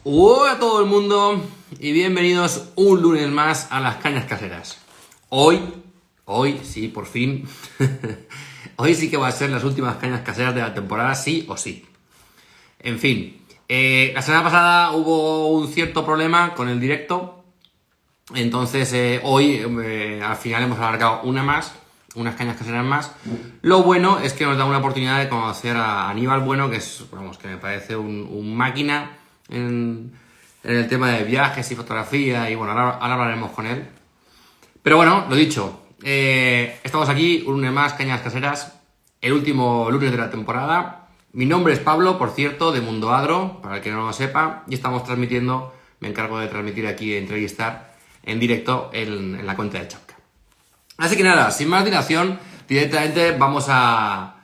Hola a todo el mundo y bienvenidos un lunes más a las cañas caseras. Hoy sí, por fin, hoy sí que va a ser las últimas cañas caseras de la temporada, sí o sí. En fin, la semana pasada hubo un cierto problema con el directo, entonces hoy al final hemos alargado unas cañas caseras más. Lo bueno es que nos da una oportunidad de conocer a Aníbal Bueno, que es, vamos, que me parece un máquina en el tema de viajes y fotografía, y bueno, ahora hablaremos con él. Pero bueno, lo dicho, estamos aquí, un lunes más, cañas caseras, el último lunes de la temporada. Mi nombre es Pablo, por cierto, de Mundo Adro, para el que no lo sepa, y estamos transmitiendo, me encargo de transmitir aquí, de entrevistar en directo en la cuenta de Chapka. Así que nada, sin más dilación, directamente vamos a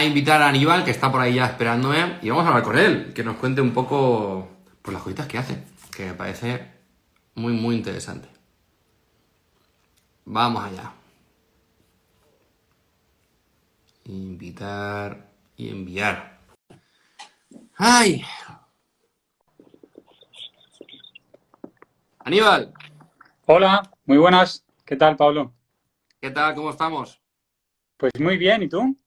invitar a Aníbal, que está por ahí ya esperándome, y vamos a hablar con él, que nos cuente un poco pues, las cositas que hace, que me parece muy interesante. Vamos allá. Invitar y enviar. ¡Ay! Aníbal, Hola, muy buenas. ¿Qué tal, Pablo? ¿qué tal? ¿Cómo estamos? Pues muy bien, ¿y tú?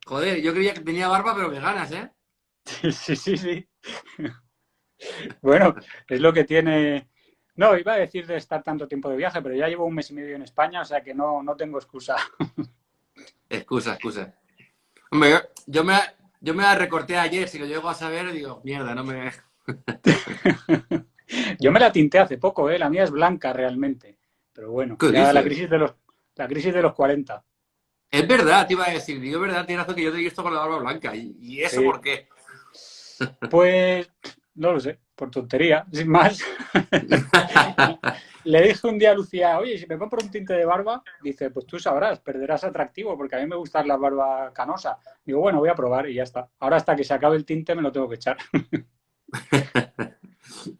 Joder, yo creía que tenía barba, pero veganas, ¿eh? Sí, sí, sí. Bueno, es lo que tiene. No, iba a decir de estar tanto tiempo de viaje, pero ya llevo un mes y medio en España, o sea que no tengo excusa. Excusa. Hombre, yo me la recorté ayer, si lo llego a saber, digo, mierda, no me... Yo me la tinté hace poco, ¿eh? La mía es blanca realmente. Pero bueno, ¿Qué ya dices? la crisis de los 40. Es verdad, te iba a decir, digo, es verdad, tienes razón que yo te he visto con la barba blanca. ¿Y eso Sí. por qué? Pues no lo sé, por tontería, sin más. Le dije un día a Lucía, oye, si me compro un tinte de barba, dice, pues tú sabrás, perderás atractivo, porque a mí me gusta la barba canosa. Digo, bueno, voy a probar y ya está. Ahora hasta que se acabe el tinte me lo tengo que echar.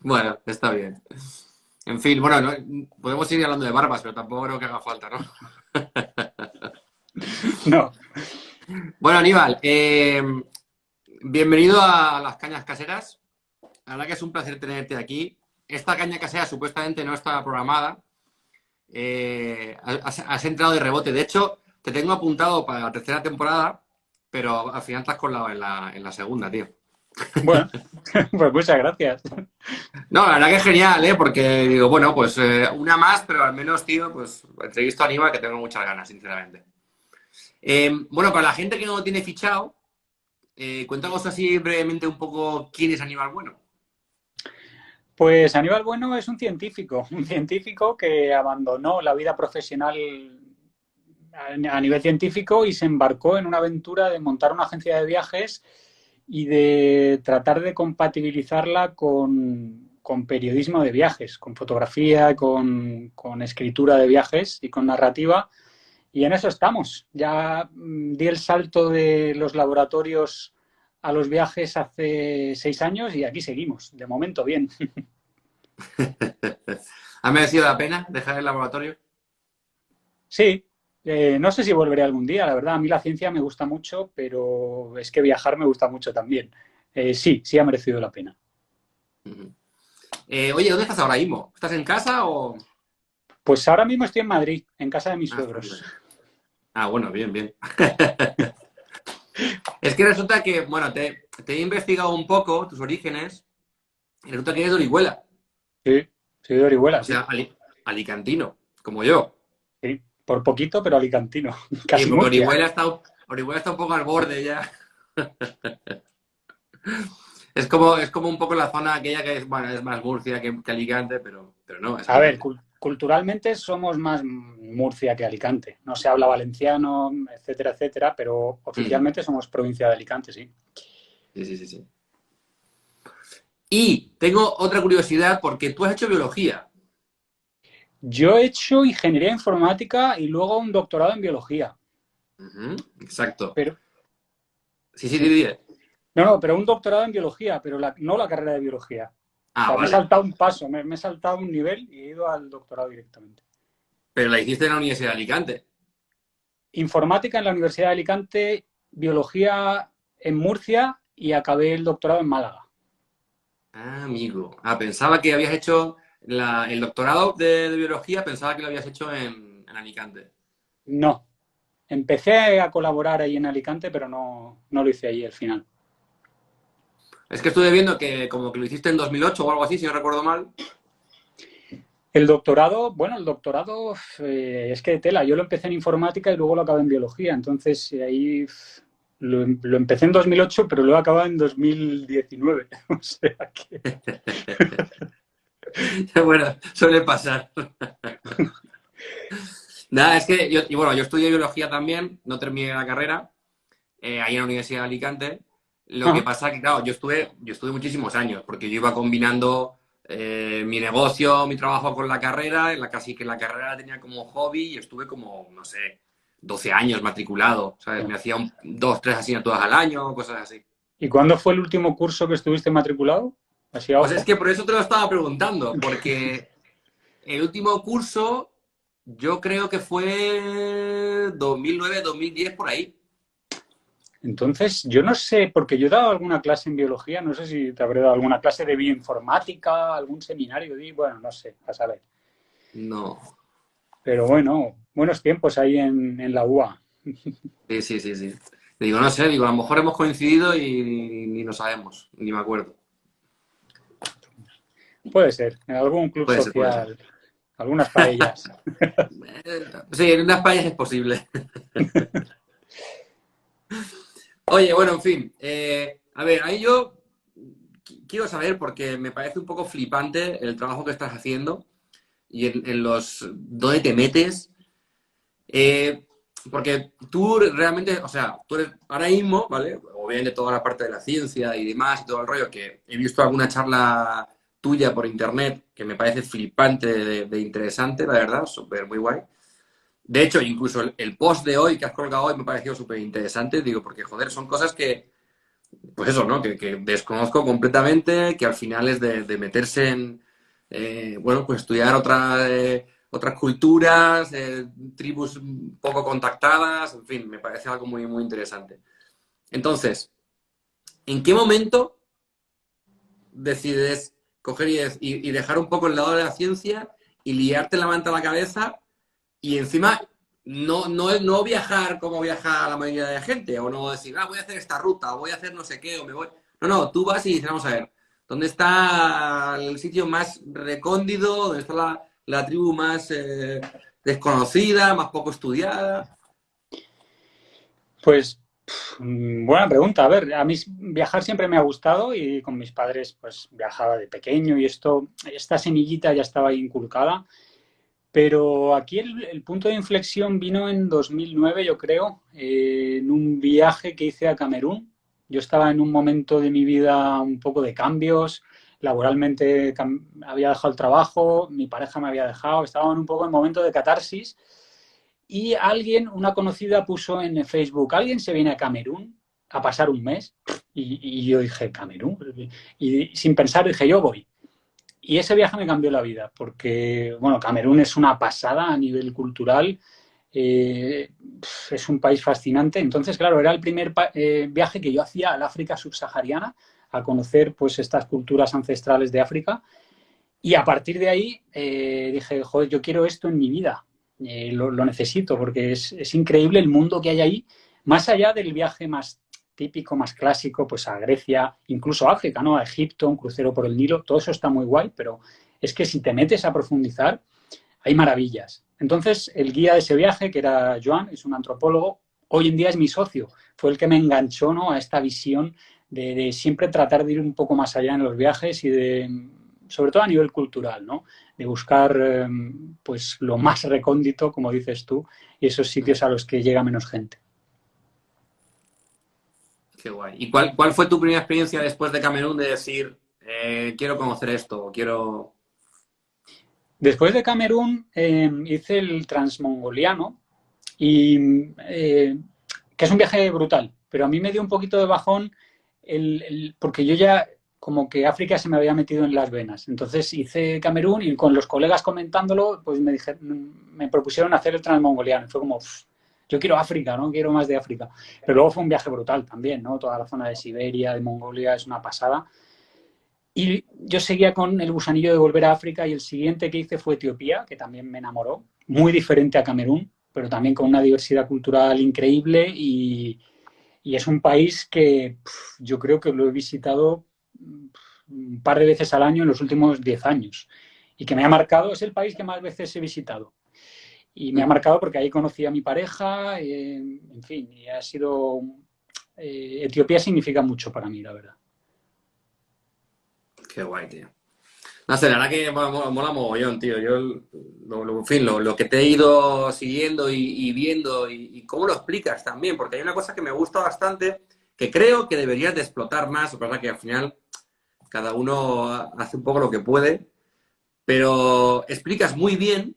Bueno, está bien. En fin, bueno, podemos seguir hablando de barbas, pero tampoco creo que haga falta, ¿no? No. Bueno, Aníbal, bienvenido a las cañas caseras. La verdad que es un placer tenerte aquí. Esta caña casera supuestamente no estaba programada. Has entrado de rebote. De hecho, te tengo apuntado para la tercera temporada, pero al final te has colado en la segunda, tío. Bueno, pues muchas gracias. No, la verdad que es genial, ¿eh? Porque digo, bueno, pues una más, pero al menos, tío, pues entrevisto a Aníbal que tengo muchas ganas, sinceramente. Bueno, para la gente que no lo tiene fichado, cuéntanos así brevemente un poco quién es Aníbal Bueno. Pues Aníbal Bueno es un científico que abandonó la vida profesional a nivel científico y se embarcó en una aventura de montar una agencia de viajes y de tratar de compatibilizarla con periodismo de viajes, con fotografía, con escritura de viajes y con narrativa. Y en eso estamos. Ya di el salto de los laboratorios a los viajes hace 6 años y aquí seguimos. De momento, bien. ¿Ha merecido la pena dejar el laboratorio? Sí, no sé si volveré algún día, la verdad. A mí la ciencia me gusta mucho, pero es que viajar me gusta mucho también. Sí, sí ha merecido la pena. Uh-huh. Oye, ¿dónde estás ahora mismo? ¿Estás en casa o...? Pues ahora mismo estoy en Madrid, en casa de mis Ah, suegros. bueno, bien. Es que resulta que, bueno, te he investigado un poco tus orígenes y resulta que eres de Orihuela. Sí, soy de Orihuela, O sea, sí. alicantino, como yo. Sí, por poquito, pero alicantino. Sí, Casi porque Murcia. Orihuela está un poco al borde ya. Es como un poco la zona aquella que es, bueno, es más Murcia que Alicante, pero no, es A ver, Alicante. culturalmente somos más Murcia que Alicante. No se habla valenciano, etcétera, etcétera, pero Mm. oficialmente somos provincia de Alicante, sí. Sí. Y tengo otra curiosidad porque tú has hecho biología. Yo he hecho ingeniería informática y luego un doctorado en biología. Ujú, exacto. Pero, Sí, sí. di. No, pero un doctorado en biología, pero no la carrera de biología. O Ah, sea, me he vale. saltado un paso, me he saltado un nivel y he ido al doctorado directamente. Pero la hiciste en la Universidad de Alicante. Informática en la Universidad de Alicante, biología en Murcia y acabé el doctorado en Málaga. Ah, amigo. Ah, pensaba que habías hecho el doctorado de biología, pensaba que lo habías hecho en Alicante. No, empecé a colaborar ahí en Alicante, pero no lo hice ahí al final. Es que estuve viendo que como que lo hiciste en 2008 o algo así, si no recuerdo mal. El doctorado, bueno, el doctorado es que de tela. Yo lo empecé en informática y luego lo acabé en biología. Entonces ahí lo empecé en 2008, pero lo he acabado en 2019. O sea que... Bueno, suele pasar. Nada, es que yo, y bueno, yo estudié biología también, no terminé la carrera, ahí en la Universidad de Alicante. Lo que Ajá. pasa que, claro, yo estuve muchísimos años, porque yo iba combinando mi negocio, mi trabajo con la carrera, casi que la carrera la tenía como hobby y estuve como, no sé, 12 años matriculado, ¿sabes? Me hacía dos, tres asignaturas al año, cosas así. ¿Y cuándo fue el último curso que estuviste matriculado? Así a Pues es ojo. que por eso te lo estaba preguntando, porque el último curso yo creo que fue 2009, 2010 por ahí. Entonces, yo no sé, porque yo he dado alguna clase en biología, no sé si te habré dado alguna clase de bioinformática, algún seminario, bueno, no sé, a saber. No. Pero bueno, buenos tiempos ahí en la UA. Sí, sí, sí, sí. Digo, no sé, digo, a lo mejor hemos coincidido y ni lo sabemos, ni me acuerdo. Puede ser, en algún club Puede ser, puede ser. social, algunas paellas. Sí, en unas payas es posible. Oye, bueno, en fin. A ver, ahí yo quiero saber, porque me parece un poco flipante el trabajo que estás haciendo y en los dónde te metes. Eh, Porque tú realmente, o sea, tú eres ahora mismo, ¿vale? Obviamente toda la parte de la ciencia y demás y todo el rollo, que he visto alguna charla tuya por internet que me parece flipante de interesante, la verdad, súper muy guay. De hecho, incluso el post de hoy que has colgado hoy me pareció súper interesante, digo, porque joder, son cosas que, pues eso, ¿no? Que desconozco completamente, que al final es de meterse en, bueno, pues estudiar otras culturas, tribus poco contactadas, en fin, me parece algo muy, muy interesante. Entonces, ¿en qué momento decides coger y dejar un poco el lado de la ciencia y liarte la manta a la cabeza y encima no viajar como viaja la mayoría de la gente, o no decir, voy a hacer esta ruta, o voy a hacer no sé qué, o me voy. No, no, tú vas y dices, vamos a ver, ¿dónde está el sitio más recóndito? ¿Dónde está la tribu más desconocida, más poco estudiada? Pues buena pregunta. A ver, a mí viajar siempre me ha gustado y con mis padres pues viajaba de pequeño y esta semillita ya estaba ahí inculcada. Pero aquí el punto de inflexión vino en 2009, yo creo, en un viaje que hice a Camerún. Yo estaba en un momento de mi vida un poco de cambios, laboralmente había dejado el trabajo, mi pareja me había dejado, estaba en un poco en momento de catarsis y alguien, una conocida, puso en Facebook, alguien se viene a Camerún a pasar un mes y yo dije, ¿Camerún? Y sin pensar dije, yo voy. Y ese viaje me cambió la vida, porque, bueno, Camerún es una pasada a nivel cultural, eh, es un país fascinante. Entonces, claro, era el primer viaje que yo hacía al África subsahariana, a conocer pues estas culturas ancestrales de África. Y a partir de ahí dije, joder, yo quiero esto en mi vida, lo necesito, porque es increíble el mundo que hay ahí, más allá del viaje más típico, más clásico, pues a Grecia, incluso a África, ¿no? A Egipto, un crucero por el Nilo, todo eso está muy guay, pero es que si te metes a profundizar, hay maravillas. Entonces, el guía de ese viaje, que era Joan, es un antropólogo, hoy en día es mi socio, fue el que me enganchó, ¿no? A esta visión de siempre tratar de ir un poco más allá en los viajes y de, sobre todo a nivel cultural, ¿no? De buscar pues lo más recóndito, como dices tú, y esos sitios a los que llega menos gente. Qué guay. ¿Y cuál fue tu primera experiencia después de Camerún de decir, quiero conocer esto, o quiero... Después de Camerún hice el transmongoliano y que es un viaje brutal, pero a mí me dio un poquito de bajón porque yo ya como que África se me había metido en las venas. Entonces hice Camerún y con los colegas comentándolo, pues me propusieron hacer el transmongoliano. Fue como, yo quiero África, ¿no? Quiero más de África. Pero luego fue un viaje brutal también, ¿no? Toda la zona de Siberia, de Mongolia, es una pasada. Y yo seguía con el gusanillo de volver a África y el siguiente que hice fue Etiopía, que también me enamoró, muy diferente a Camerún, pero también con una diversidad cultural increíble y es un país que yo creo que lo he visitado un par de veces al año en los últimos 10 años y que me ha marcado, es el país que más veces he visitado. Y me ha marcado porque ahí conocí a mi pareja, en fin, y ha sido... Etiopía significa mucho para mí, la verdad. Qué guay, tío. No sé, la verdad que mola mogollón, tío. Yo, en fin, lo que te he ido siguiendo y viendo y cómo lo explicas también, porque hay una cosa que me gusta bastante, que creo que deberías de explotar más, verdad que al final cada uno hace un poco lo que puede, pero explicas muy bien,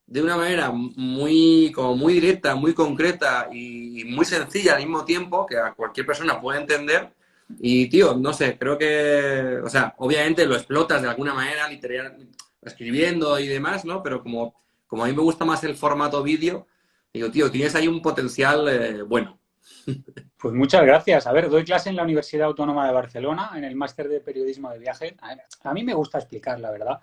de una manera muy, como muy directa, muy concreta y muy sencilla al mismo tiempo, que a cualquier persona puede entender. Y, tío, no sé, creo que, o sea, obviamente lo explotas de alguna manera, literal, escribiendo y demás, ¿no? Pero como a mí me gusta más el formato vídeo, digo, tío, tienes ahí un potencial bueno. Pues muchas gracias. A ver, doy clase en la Universidad Autónoma de Barcelona, en el máster de periodismo de viaje. A mí me gusta explicar, la verdad.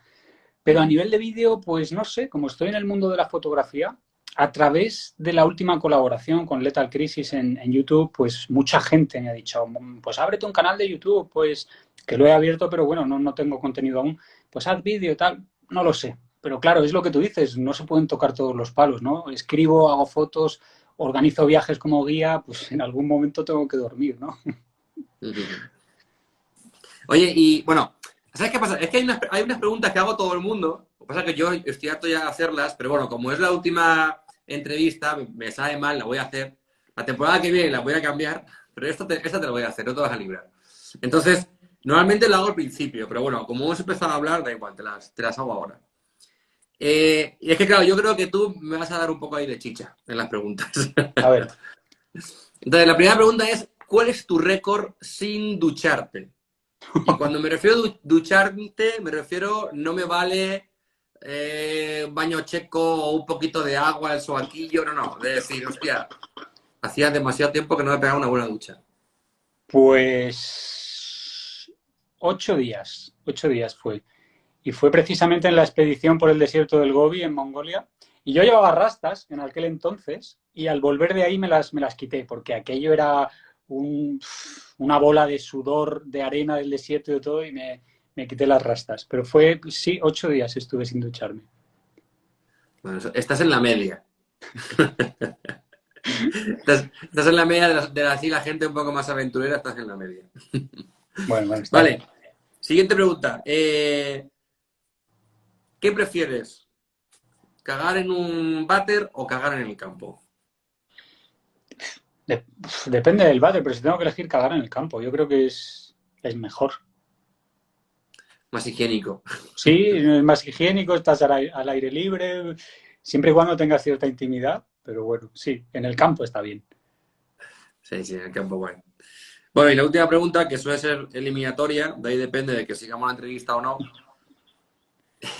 Pero a nivel de vídeo, pues no sé, como estoy en el mundo de la fotografía, a través de la última colaboración con Lethal Crisis en YouTube, pues mucha gente me ha dicho, pues ábrete un canal de YouTube, pues que lo he abierto, pero bueno, no tengo contenido aún. Pues haz vídeo y tal, no lo sé. Pero claro, es lo que tú dices, no se pueden tocar todos los palos, ¿no? Escribo, hago fotos, organizo viajes como guía, pues en algún momento tengo que dormir, ¿no? Oye, y bueno, ¿sabes qué pasa? Es que hay unas preguntas que hago a todo el mundo. Lo que pasa es que yo estoy harto ya de hacerlas, pero bueno, como es la última entrevista, me sabe mal, la voy a hacer. La temporada que viene la voy a cambiar, pero esta te la voy a hacer, no te vas a librar. Entonces, normalmente la hago al principio, pero bueno, como hemos empezado a hablar, da igual, te las hago ahora. Y es que, claro, yo creo que tú me vas a dar un poco ahí de chicha en las preguntas. A ver, Entonces, la primera pregunta es, ¿cuál es tu récord sin ducharte? Y cuando me refiero a ducharte, me refiero, no me vale baño checo o un poquito de agua, el sobaquillo, no. De decir, hostia, hacía demasiado tiempo que no me pegaba una buena ducha. pues 8 días fue. Y fue precisamente en la expedición por el desierto del Gobi, en Mongolia. Y yo llevaba rastas en aquel entonces y al volver de ahí me las quité, porque aquello era una bola de sudor, de arena del desierto y de todo, y me quité las rastas. Pero fue, sí, 8 días estuve sin ducharme. Bueno, estás en la media. Estás en la media así la gente un poco más aventurera, estás en la media. Bueno, está bien. Vale, siguiente pregunta. ¿Qué prefieres? ¿Cagar en un váter o cagar en el campo? Depende del váter, pero si tengo que elegir cagar en el campo, yo creo que es mejor. Más higiénico. Sí, es más higiénico, estás al aire libre, siempre y cuando tengas cierta intimidad, pero bueno, sí, en el campo está bien. Sí, en el campo, bueno. Bueno, y la última pregunta, que suele ser eliminatoria, de ahí depende de que sigamos la entrevista o no.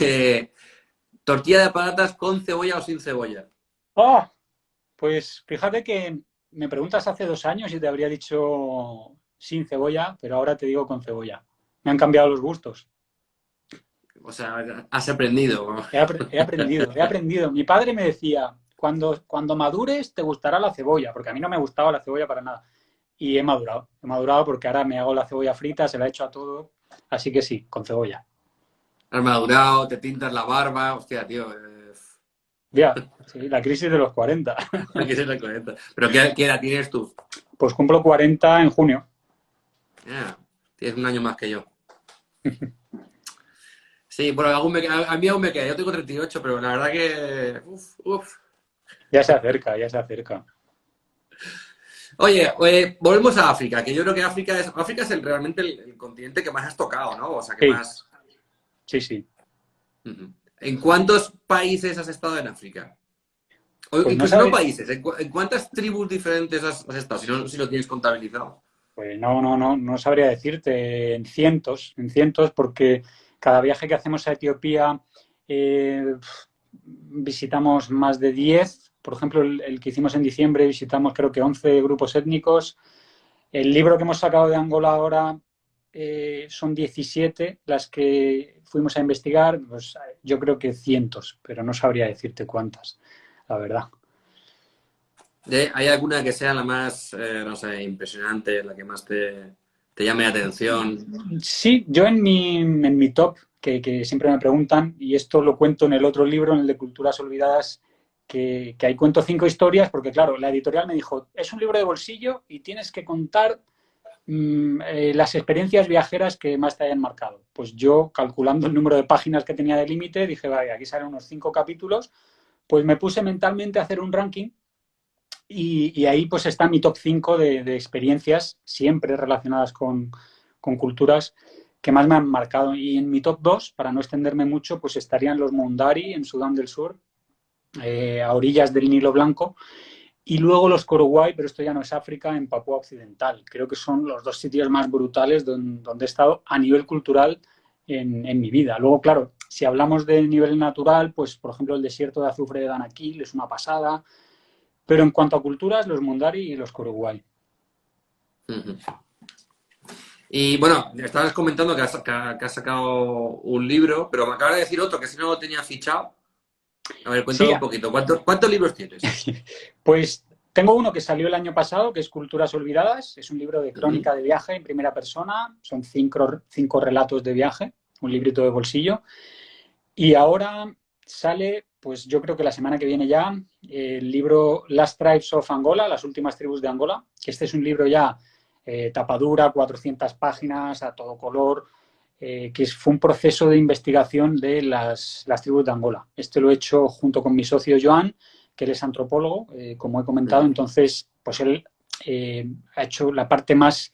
Eh, ¿Tortilla de patatas con cebolla o sin cebolla? ¡Ah! Pues fíjate que me preguntas hace 2 años y te habría dicho sin cebolla, pero ahora te digo con cebolla. Me han cambiado los gustos. O sea, has aprendido. He aprendido. Mi padre me decía, cuando madures te gustará la cebolla, porque a mí no me gustaba la cebolla para nada. Y he madurado porque ahora me hago la cebolla frita, se la echo a todo, así que sí, con cebolla. Has madurado, te tintas la barba. Hostia, tío. Ya, sí, la crisis de los 40. ¿Qué se reconecta? ¿Pero qué edad tienes tú? Pues cumplo 40 en junio. Ah, tienes un año más que yo. Sí, bueno, a mí aún me queda. Yo tengo 38, pero la verdad que... Uf. Ya se acerca, ya se acerca. Oye, volvemos a África, que yo creo que África es realmente el continente que más has tocado, ¿no? O sea, que Sí, más... sí, sí. Ujú. ¿En cuántos países has estado en África? O Pues no incluso no sabes, países, ¿en cuántas tribus diferentes has estado? Si lo tienes contabilizado. pues no sabría decirte en cientos, porque cada viaje que hacemos a Etiopía eh, visitamos más de 10. Por ejemplo, el que hicimos en diciembre visitamos creo que 11 grupos étnicos. El libro que hemos sacado de Angola ahora son 17 las que fuimos a investigar, pues yo creo que cientos, pero no sabría decirte cuántas, la verdad. ¿Hay alguna que sea la más, no sé, impresionante, la que más te llame la atención? Sí, yo en mi top, que siempre me preguntan, y esto lo cuento en el otro libro, en el de Culturas Olvidadas, que ahí cuento 5 historias, porque claro, la editorial me dijo, es un libro de bolsillo y tienes que contar las experiencias viajeras que más te hayan marcado. Pues yo, calculando el número de páginas que tenía de límite, dije, vaya, aquí salen unos 5 capítulos, pues me puse mentalmente a hacer un ranking y ahí pues está mi top 5 de experiencias, siempre relacionadas con culturas que más me han marcado. Y en mi top 2, para no extenderme mucho, pues estarían los Mundari en Sudán del Sur, a orillas del Nilo Blanco, y luego los Korowai, pero esto ya no es África, en Papúa Occidental. Creo que son los 2 sitios más brutales donde he estado a nivel cultural en mi vida. Luego, claro, si hablamos de nivel natural, pues por ejemplo el desierto de azufre de Danakil es una pasada, pero en cuanto a culturas, los Mundari y los Korowai. Ujú. Y bueno, estabas comentando que has sacado un libro, pero me acabas de decir otro que si no lo tenía fichado. A ver, Sí, cuéntame un poquito. ¿Cuántos libros tienes? pues tengo uno que salió el año pasado, que es Culturas Olvidadas. Es un libro de Ujú. crónica de viaje en primera persona. Son 5 relatos de viaje, un librito de bolsillo. Y ahora sale, pues yo creo que la semana que viene ya, el libro Last Tribes of Angola, las últimas tribus de Angola, que este es un libro ya tapadura, 400 páginas, a todo color, fue un proceso de investigación de las tribus de Angola. Este lo he hecho junto con mi socio Joan, que él es antropólogo, como he comentado, Ujú. entonces pues él ha hecho la parte más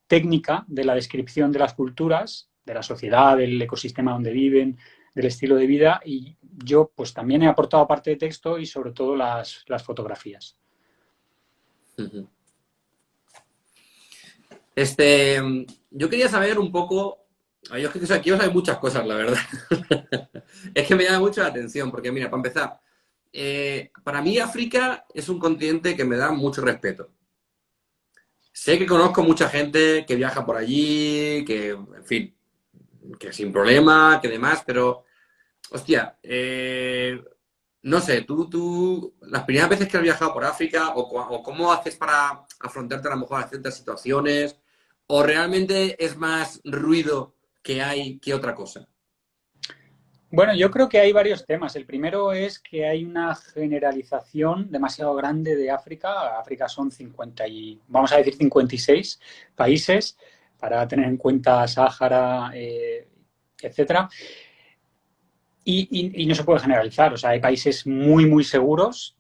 técnica de la descripción de las culturas, de la sociedad, del ecosistema donde viven, del estilo de vida, y yo pues también he aportado parte de texto y sobre todo las fotografías. Ujú. Yo quería saber un poco. Yo es que quiero saber muchas cosas, la verdad. Es que me llama mucho la atención, porque mira, para empezar, para mí África es un continente que me da mucho respeto. Sé que conozco mucha gente que viaja por allí, que, en fin, que sin problema, que demás, pero, hostia, no sé, las primeras veces que has viajado por África, o cómo haces para afrontarte a lo mejor a ciertas situaciones, o realmente es más ruido que hay que otra cosa. Bueno, yo creo que hay varios temas. El primero es que hay una generalización demasiado grande de África. África son 50 y, vamos a decir 56 países, para tener en cuenta Sáhara, etcétera. Y no se puede generalizar, o sea, hay países muy, muy seguros,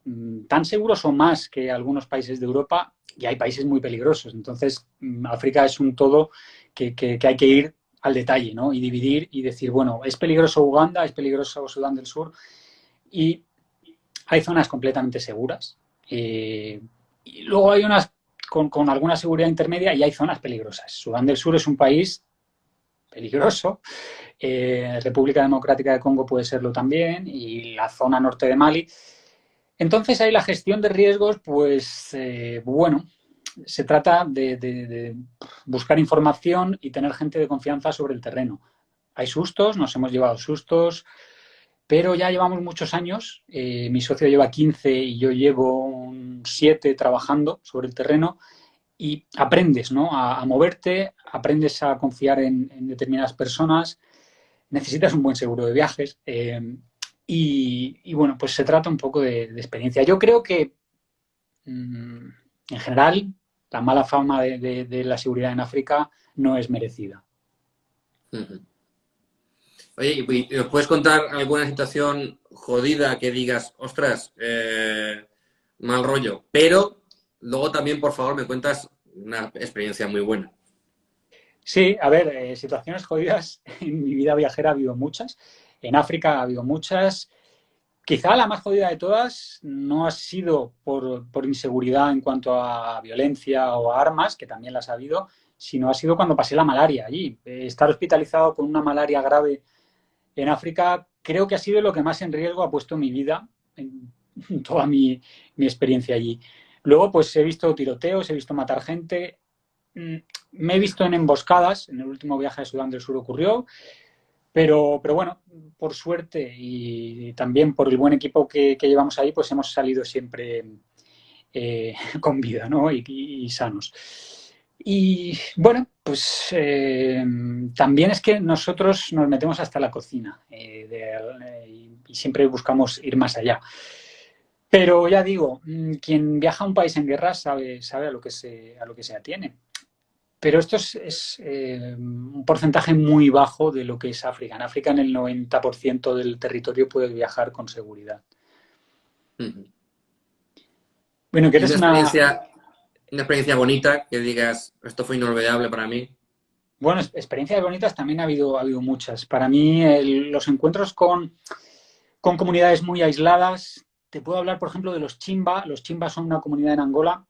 tan seguros o más que algunos países de Europa, y hay países muy peligrosos. Entonces, África es un todo que hay que ir al detalle, ¿no? Y dividir y decir, bueno, es peligroso Uganda, es peligroso Sudán del Sur, y hay zonas completamente seguras. Y luego hay unas con alguna seguridad intermedia y hay zonas peligrosas. Sudán del Sur es un país peligroso. República Democrática de Congo puede serlo también, y la zona norte de Mali. Entonces ahí la gestión de riesgos, pues bueno, se trata de buscar información y tener gente de confianza sobre el terreno. Hay sustos, nos hemos llevado sustos, pero ya llevamos muchos años. Mi socio lleva 15 y yo llevo 7 trabajando sobre el terreno, y aprendes, ¿no? A moverte, aprendes a confiar en determinadas personas, necesitas un buen seguro de viajes, y bueno, pues se trata un poco de experiencia. Yo creo que en general la mala fama de la seguridad en África no es merecida. Ujú. Oye, ¿y nos puedes contar alguna situación jodida que digas, ostras, mal rollo? Pero luego también, por favor, me cuentas una experiencia muy buena. Sí, a ver, situaciones jodidas en mi vida viajera ha habido muchas, en África ha habido muchas. Quizá la más jodida de todas no ha sido por inseguridad en cuanto a violencia o a armas, que también las ha habido, sino ha sido cuando pasé la malaria allí. Estar hospitalizado con una malaria grave en África creo que ha sido lo que más en riesgo ha puesto mi vida en toda mi experiencia allí. Luego, pues he visto tiroteos, he visto matar gente. me he visto en emboscadas, en el último viaje a Sudán del Sur ocurrió, pero bueno, por suerte y también por el buen equipo que llevamos ahí, pues hemos salido siempre con vida, ¿no? Y sanos. Y bueno, pues también es que nosotros nos metemos hasta la cocina y siempre buscamos ir más allá. Pero ya digo, quien viaja a un país en guerra sabe a lo que se atiene. Pero esto es un porcentaje muy bajo de lo que es África. En África, en el 90% del territorio puedes viajar con seguridad. Ujú. Bueno, que ¿Y eres una experiencia bonita que digas, esto fue inolvidable para mí? Bueno, experiencias bonitas también ha habido muchas. Para mí, los encuentros con comunidades muy aisladas, te puedo hablar, por ejemplo, de los Chimba. Los Chimba son una comunidad en Angola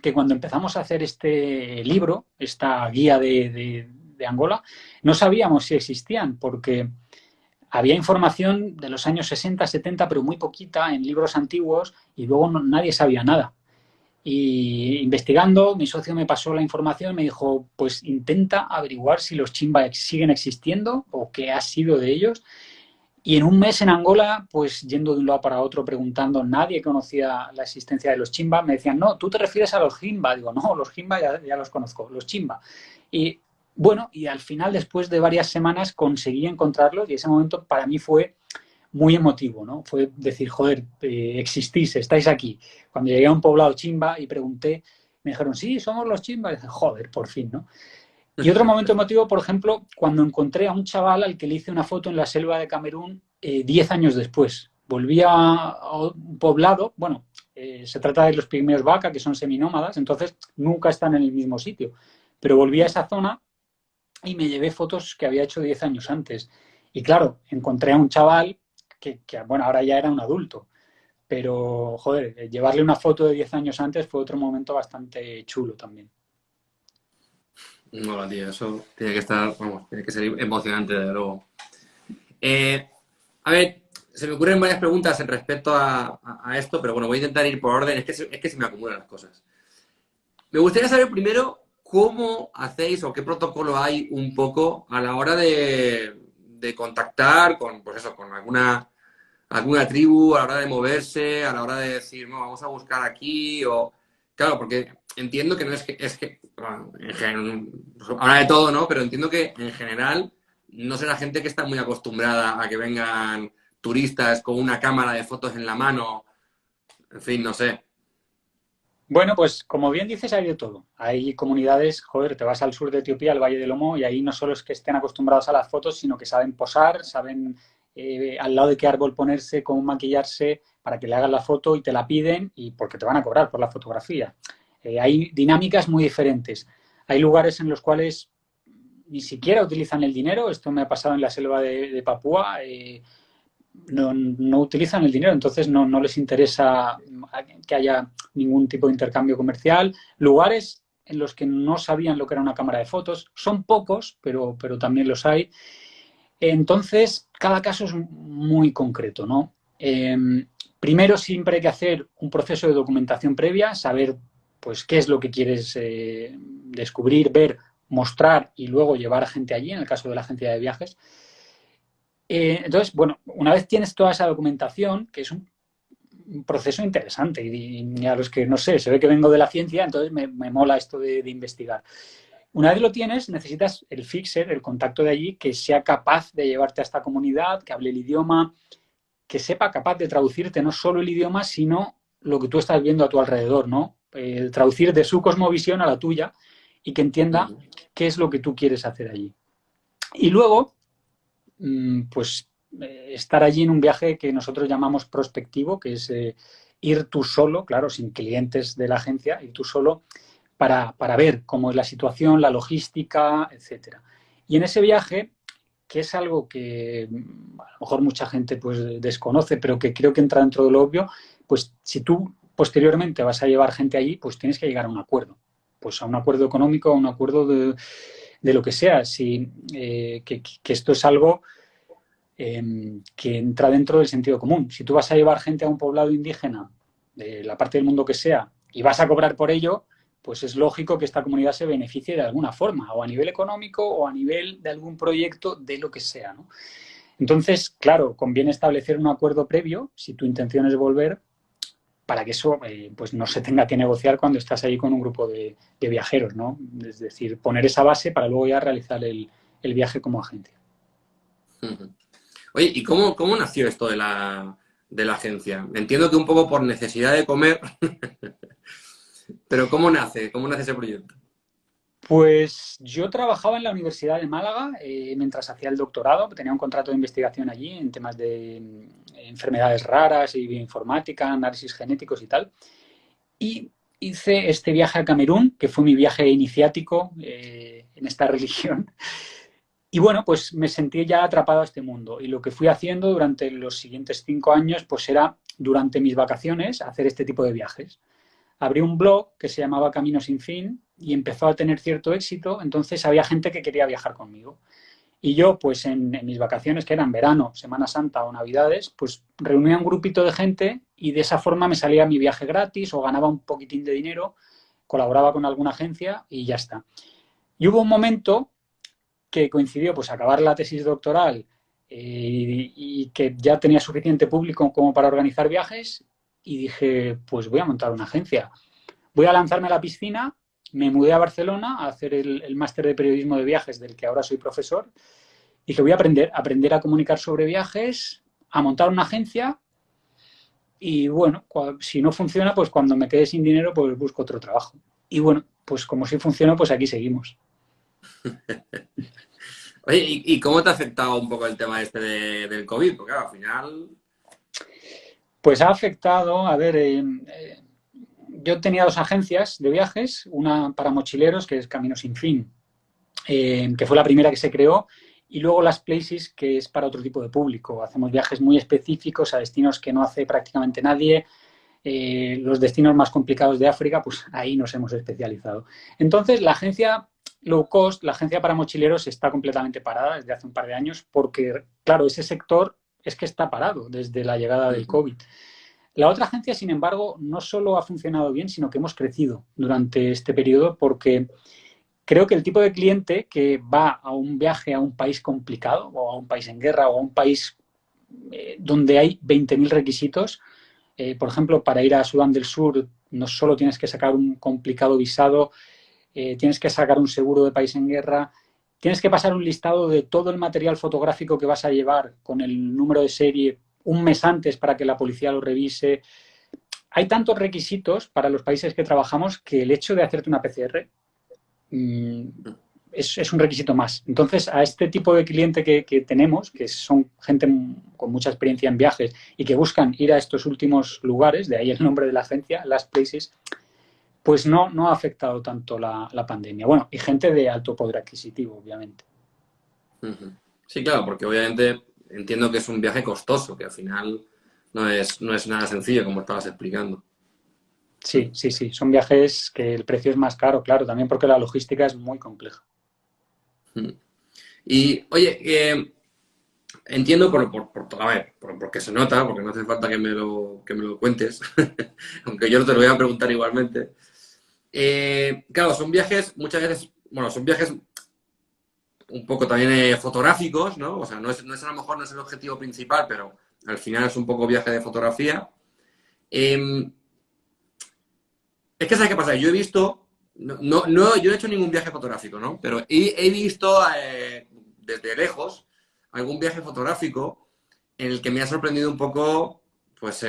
que cuando empezamos a hacer este libro, esta guía de Angola, no sabíamos si existían, porque había información de los años 60, 70, pero muy poquita en libros antiguos y luego nadie sabía nada. Y investigando, mi socio me pasó la información y me dijo, pues intenta averiguar si los Chimba siguen existiendo o qué ha sido de ellos. Y en un mes en Angola, pues yendo de un lado para otro, preguntando, nadie conocía la existencia de los Chimba, me decían, no, tú te refieres a los Jimba. Digo, no, los Jimba ya los conozco, los Chimba. Y bueno, y al final, después de varias semanas, conseguí encontrarlos y ese momento para mí fue muy emotivo, ¿no? Fue decir, joder, existís, estáis aquí. Cuando llegué a un poblado Chimba y pregunté, me dijeron, sí, somos los Chimba. Y dije, joder, por fin, ¿no? Y otro momento emotivo, por ejemplo, cuando encontré a un chaval al que le hice una foto en la selva de Camerún 10 años después. Volví a un poblado, bueno, se trata de los pigmeos vaca, que son seminómadas, entonces nunca están en el mismo sitio. Pero volví a esa zona y me llevé fotos que había hecho 10 años antes. Y claro, encontré a un chaval que, bueno, ahora ya era un adulto, pero, joder, llevarle una foto de 10 años antes fue otro momento bastante chulo también. No, tío, eso tiene que estar, vamos, tiene que ser emocionante, desde luego. Eh, a ver, se me ocurren varias preguntas en respecto a esto, pero bueno, voy a intentar ir por orden, es que se me acumulan las cosas. Me gustaría saber primero cómo hacéis o qué protocolo hay un poco a la hora de contactar con, pues eso, con alguna tribu, a la hora de moverse, a la hora de decir, no, vamos a buscar aquí, o... Claro, porque entiendo que no es que bueno, habla de todo, ¿no? Pero entiendo que en general no será gente que está muy acostumbrada a que vengan turistas con una cámara de fotos en la mano, en fin, no sé. Bueno, pues como bien dices, hay de todo. Hay comunidades, joder, te vas al sur de Etiopía, al Valle del Lomo, y ahí no solo es que estén acostumbrados a las fotos, sino que saben posar, saben al lado de qué árbol ponerse, cómo maquillarse para que le hagan la foto y te la piden y porque te van a cobrar por la fotografía. Hay dinámicas muy diferentes. Hay lugares en los cuales ni siquiera utilizan el dinero. Esto me ha pasado en la selva de Papúa. No utilizan el dinero, entonces no les interesa que haya ningún tipo de intercambio comercial. Lugares en los que no sabían lo que era una cámara de fotos, son pocos, pero también los hay. Entonces, cada caso es muy concreto, ¿no? Primero, siempre hay que hacer un proceso de documentación previa, saber pues qué es lo que quieres descubrir, ver, mostrar y luego llevar a gente allí, en el caso de la agencia de viajes. Entonces, bueno, una vez tienes toda esa documentación, que es un proceso interesante y a los que, no sé, se ve que vengo de la ciencia, entonces me mola esto de investigar. Una vez lo tienes, necesitas el fixer, el contacto de allí, que sea capaz de llevarte a esta comunidad, que hable el idioma, que sepa capaz de traducirte no solo el idioma, sino lo que tú estás viendo a tu alrededor, ¿no? Traducir de su cosmovisión a la tuya y que entienda qué es lo que tú quieres hacer allí. Y luego, pues estar allí en un viaje que nosotros llamamos prospectivo, que es ir tú solo, claro, sin clientes de la agencia, ir tú solo para ver cómo es la situación, la logística, etcétera. Y en ese viaje, que es algo que a lo mejor mucha gente pues desconoce, pero que creo que entra dentro de lo obvio, pues si tú posteriormente vas a llevar gente allí, pues tienes que llegar a un acuerdo. Pues a un acuerdo económico, a un acuerdo de lo que sea. Si, que esto es algo que entra dentro del sentido común. Si tú vas a llevar gente a un poblado indígena de la parte del mundo que sea y vas a cobrar por ello, pues es lógico que esta comunidad se beneficie de alguna forma, o a nivel económico o a nivel de algún proyecto, de lo que sea, ¿no? Entonces, claro, conviene establecer un acuerdo previo, si tu intención es volver, para que eso pues no se tenga que negociar cuando estás ahí con un grupo de viajeros, ¿no? Es decir, poner esa base para luego ya realizar el viaje como agencia. Oye, ¿y cómo nació esto de la agencia? Entiendo que un poco por necesidad de comer, pero ¿cómo nace? ¿Cómo nace ese proyecto? Pues yo trabajaba en la Universidad de Málaga mientras hacía el doctorado, tenía un contrato de investigación allí en temas de enfermedades raras y bioinformática, análisis genéticos y tal. Y hice este viaje a Camerún, que fue mi viaje iniciático en esta religión. Y bueno, pues me sentí ya atrapado a este mundo. Y lo que fui haciendo durante los siguientes 5 años, pues era durante mis vacaciones hacer este tipo de viajes. Abrí un blog que se llamaba Camino sin fin y empezó a tener cierto éxito, entonces había gente que quería viajar conmigo. Y yo, pues en mis vacaciones, que eran verano, Semana Santa o Navidades, pues reunía un grupito de gente y de esa forma me salía mi viaje gratis o ganaba un poquitín de dinero, colaboraba con alguna agencia y ya está. Y hubo un momento que coincidió pues acabar la tesis doctoral y que ya tenía suficiente público como para organizar viajes y dije, pues voy a montar una agencia. Voy a lanzarme a la piscina, me mudé a Barcelona a hacer el máster de periodismo de viajes del que ahora soy profesor y que voy a aprender a comunicar sobre viajes, a montar una agencia y bueno, si no funciona, pues cuando me quede sin dinero, pues busco otro trabajo. Y bueno, pues como sí funcionó, pues aquí seguimos. Oye, ¿y cómo te ha afectado un poco el tema este del COVID? Porque claro, al final... Pues ha afectado, a ver, yo tenía 2 agencias de viajes, una para mochileros, que es Camino Sin Fin, que fue la primera que se creó, y luego Las Places, que es para otro tipo de público. Hacemos viajes muy específicos a destinos que no hace prácticamente nadie. Los destinos más complicados de África, pues ahí nos hemos especializado. Entonces, la agencia low cost, la agencia para mochileros, está completamente parada desde hace un par de años porque, claro, ese sector es que está parado desde la llegada del COVID. La otra agencia, sin embargo, no solo ha funcionado bien, sino que hemos crecido durante este periodo porque creo que el tipo de cliente que va a un viaje a un país complicado o a un país en guerra o a un país donde hay 20.000 requisitos, por ejemplo, para ir a Sudán del Sur no solo tienes que sacar un complicado visado, tienes que sacar un seguro de país en guerra, tienes que pasar un listado de todo el material fotográfico que vas a llevar con el número de serie un mes antes para que la policía lo revise. Hay tantos requisitos para los países que trabajamos que el hecho de hacerte una PCR es un requisito más. Entonces, a este tipo de cliente que tenemos, que son gente con mucha experiencia en viajes y que buscan ir a estos últimos lugares, de ahí el nombre de la agencia, Last Places, pues no ha afectado tanto la pandemia. Bueno, y gente de alto poder adquisitivo, obviamente. Sí, claro, porque obviamente entiendo que es un viaje costoso, que al final no es nada sencillo, como estabas explicando. Sí, sí, sí. Son viajes que el precio es más caro, claro, también porque la logística es muy compleja. Y, oye, entiendo a ver, porque se nota, porque no hace falta que me lo cuentes, aunque yo no te lo voy a preguntar igualmente. Claro, son viajes, muchas veces, bueno, son viajes un poco también fotográficos, ¿no? O sea, no es a lo mejor no es el objetivo principal, pero al final es un poco viaje de fotografía. Es que ¿sabes qué pasa? Yo he visto, yo no he hecho ningún viaje fotográfico, ¿no? Pero he visto desde lejos algún viaje fotográfico en el que me ha sorprendido un poco, pues,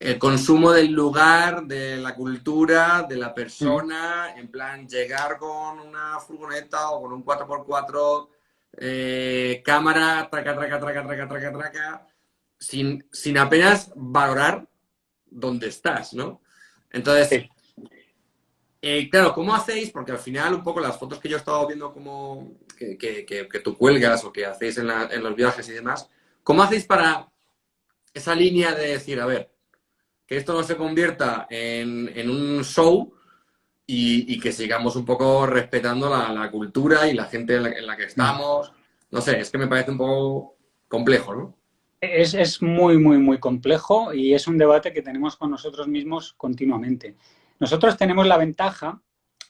el consumo del lugar, de la cultura, de la persona, en plan, llegar con una furgoneta o con un 4x4, cámara, traca, traca, traca, traca, traca, traca, sin apenas valorar dónde estás, ¿no? Entonces, Sí. claro, ¿cómo hacéis? Porque al final, un poco las fotos que yo he estado viendo como que tú cuelgas o que hacéis en los viajes y demás, ¿cómo hacéis para esa línea de decir, a ver, que esto no se convierta en un show y que sigamos un poco respetando la cultura y la gente en la que estamos? No sé, es que me parece un poco complejo, ¿no? Es muy, muy, muy complejo y es un debate que tenemos con nosotros mismos continuamente. Nosotros tenemos la ventaja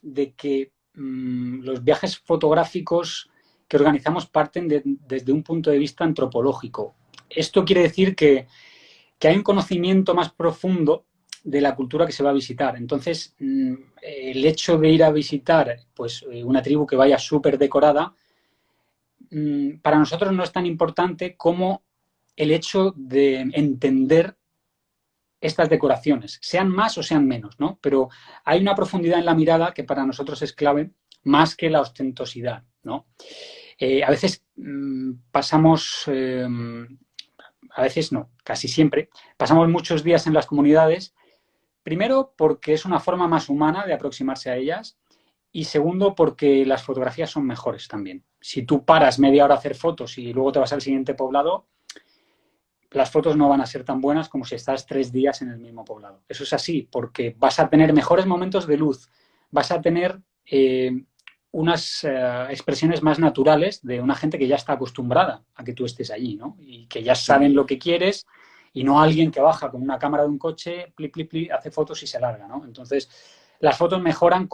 de que los viajes fotográficos que organizamos parten desde un punto de vista antropológico. Esto quiere decir que hay un conocimiento más profundo de la cultura que se va a visitar. Entonces, el hecho de ir a visitar pues, una tribu que vaya súper decorada, para nosotros no es tan importante como el hecho de entender estas decoraciones, sean más o sean menos, ¿no? Pero hay una profundidad en la mirada que para nosotros es clave más que la ostentosidad, ¿no? A veces pasamos, a veces no, casi siempre, pasamos muchos días en las comunidades, primero porque es una forma más humana de aproximarse a ellas y segundo porque las fotografías son mejores también. Si tú paras media hora a hacer fotos y luego te vas al siguiente poblado, las fotos no van a ser tan buenas como si estás 3 días en el mismo poblado. Eso es así, porque vas a tener mejores momentos de luz, vas a tener unas expresiones más naturales de una gente que ya está acostumbrada a que tú estés allí, ¿no? Y que ya saben lo que quieres y no alguien que baja con una cámara de un coche, pli, pli, pli, hace fotos y se larga, ¿no? Entonces, las fotos mejoran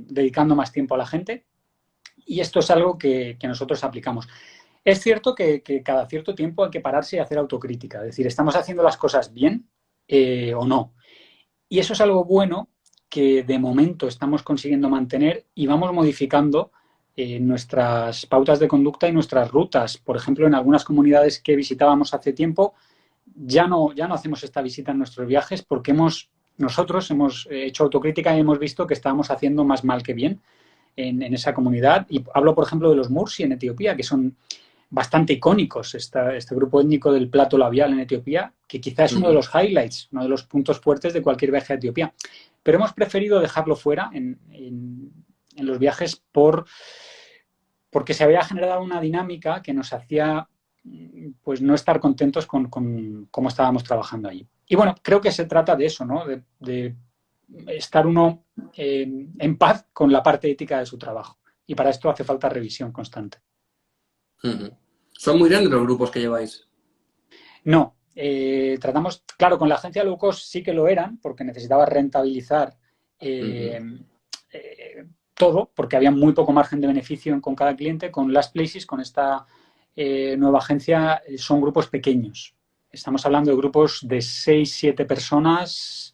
dedicando más tiempo a la gente y esto es algo que nosotros aplicamos. Es cierto que cada cierto tiempo hay que pararse y hacer autocrítica, es decir, ¿estamos haciendo las cosas bien o no? Y eso es algo bueno que de momento estamos consiguiendo mantener y vamos modificando nuestras pautas de conducta y nuestras rutas. Por ejemplo, en algunas comunidades que visitábamos hace tiempo, ya no hacemos esta visita en nuestros viajes porque nosotros hemos hecho autocrítica y hemos visto que estábamos haciendo más mal que bien en esa comunidad. Y hablo, por ejemplo, de los Mursi en Etiopía, que son bastante icónicos, este grupo étnico del plato labial en Etiopía, que quizás es uno de los highlights, uno de los puntos fuertes de cualquier viaje a Etiopía. Pero hemos preferido dejarlo fuera en los viajes porque se había generado una dinámica que nos hacía pues no estar contentos con cómo estábamos trabajando allí. Y bueno, creo que se trata de eso, ¿no? De estar uno en paz con la parte ética de su trabajo. Y para esto hace falta revisión constante. ¿Son muy grandes los grupos que lleváis? No, tratamos, claro, con la agencia low cost sí que lo eran, porque necesitaba rentabilizar todo, porque había muy poco margen de beneficio con cada cliente. Con Last Places, con esta nueva agencia, son grupos pequeños. Estamos hablando de grupos de 6, 7 personas,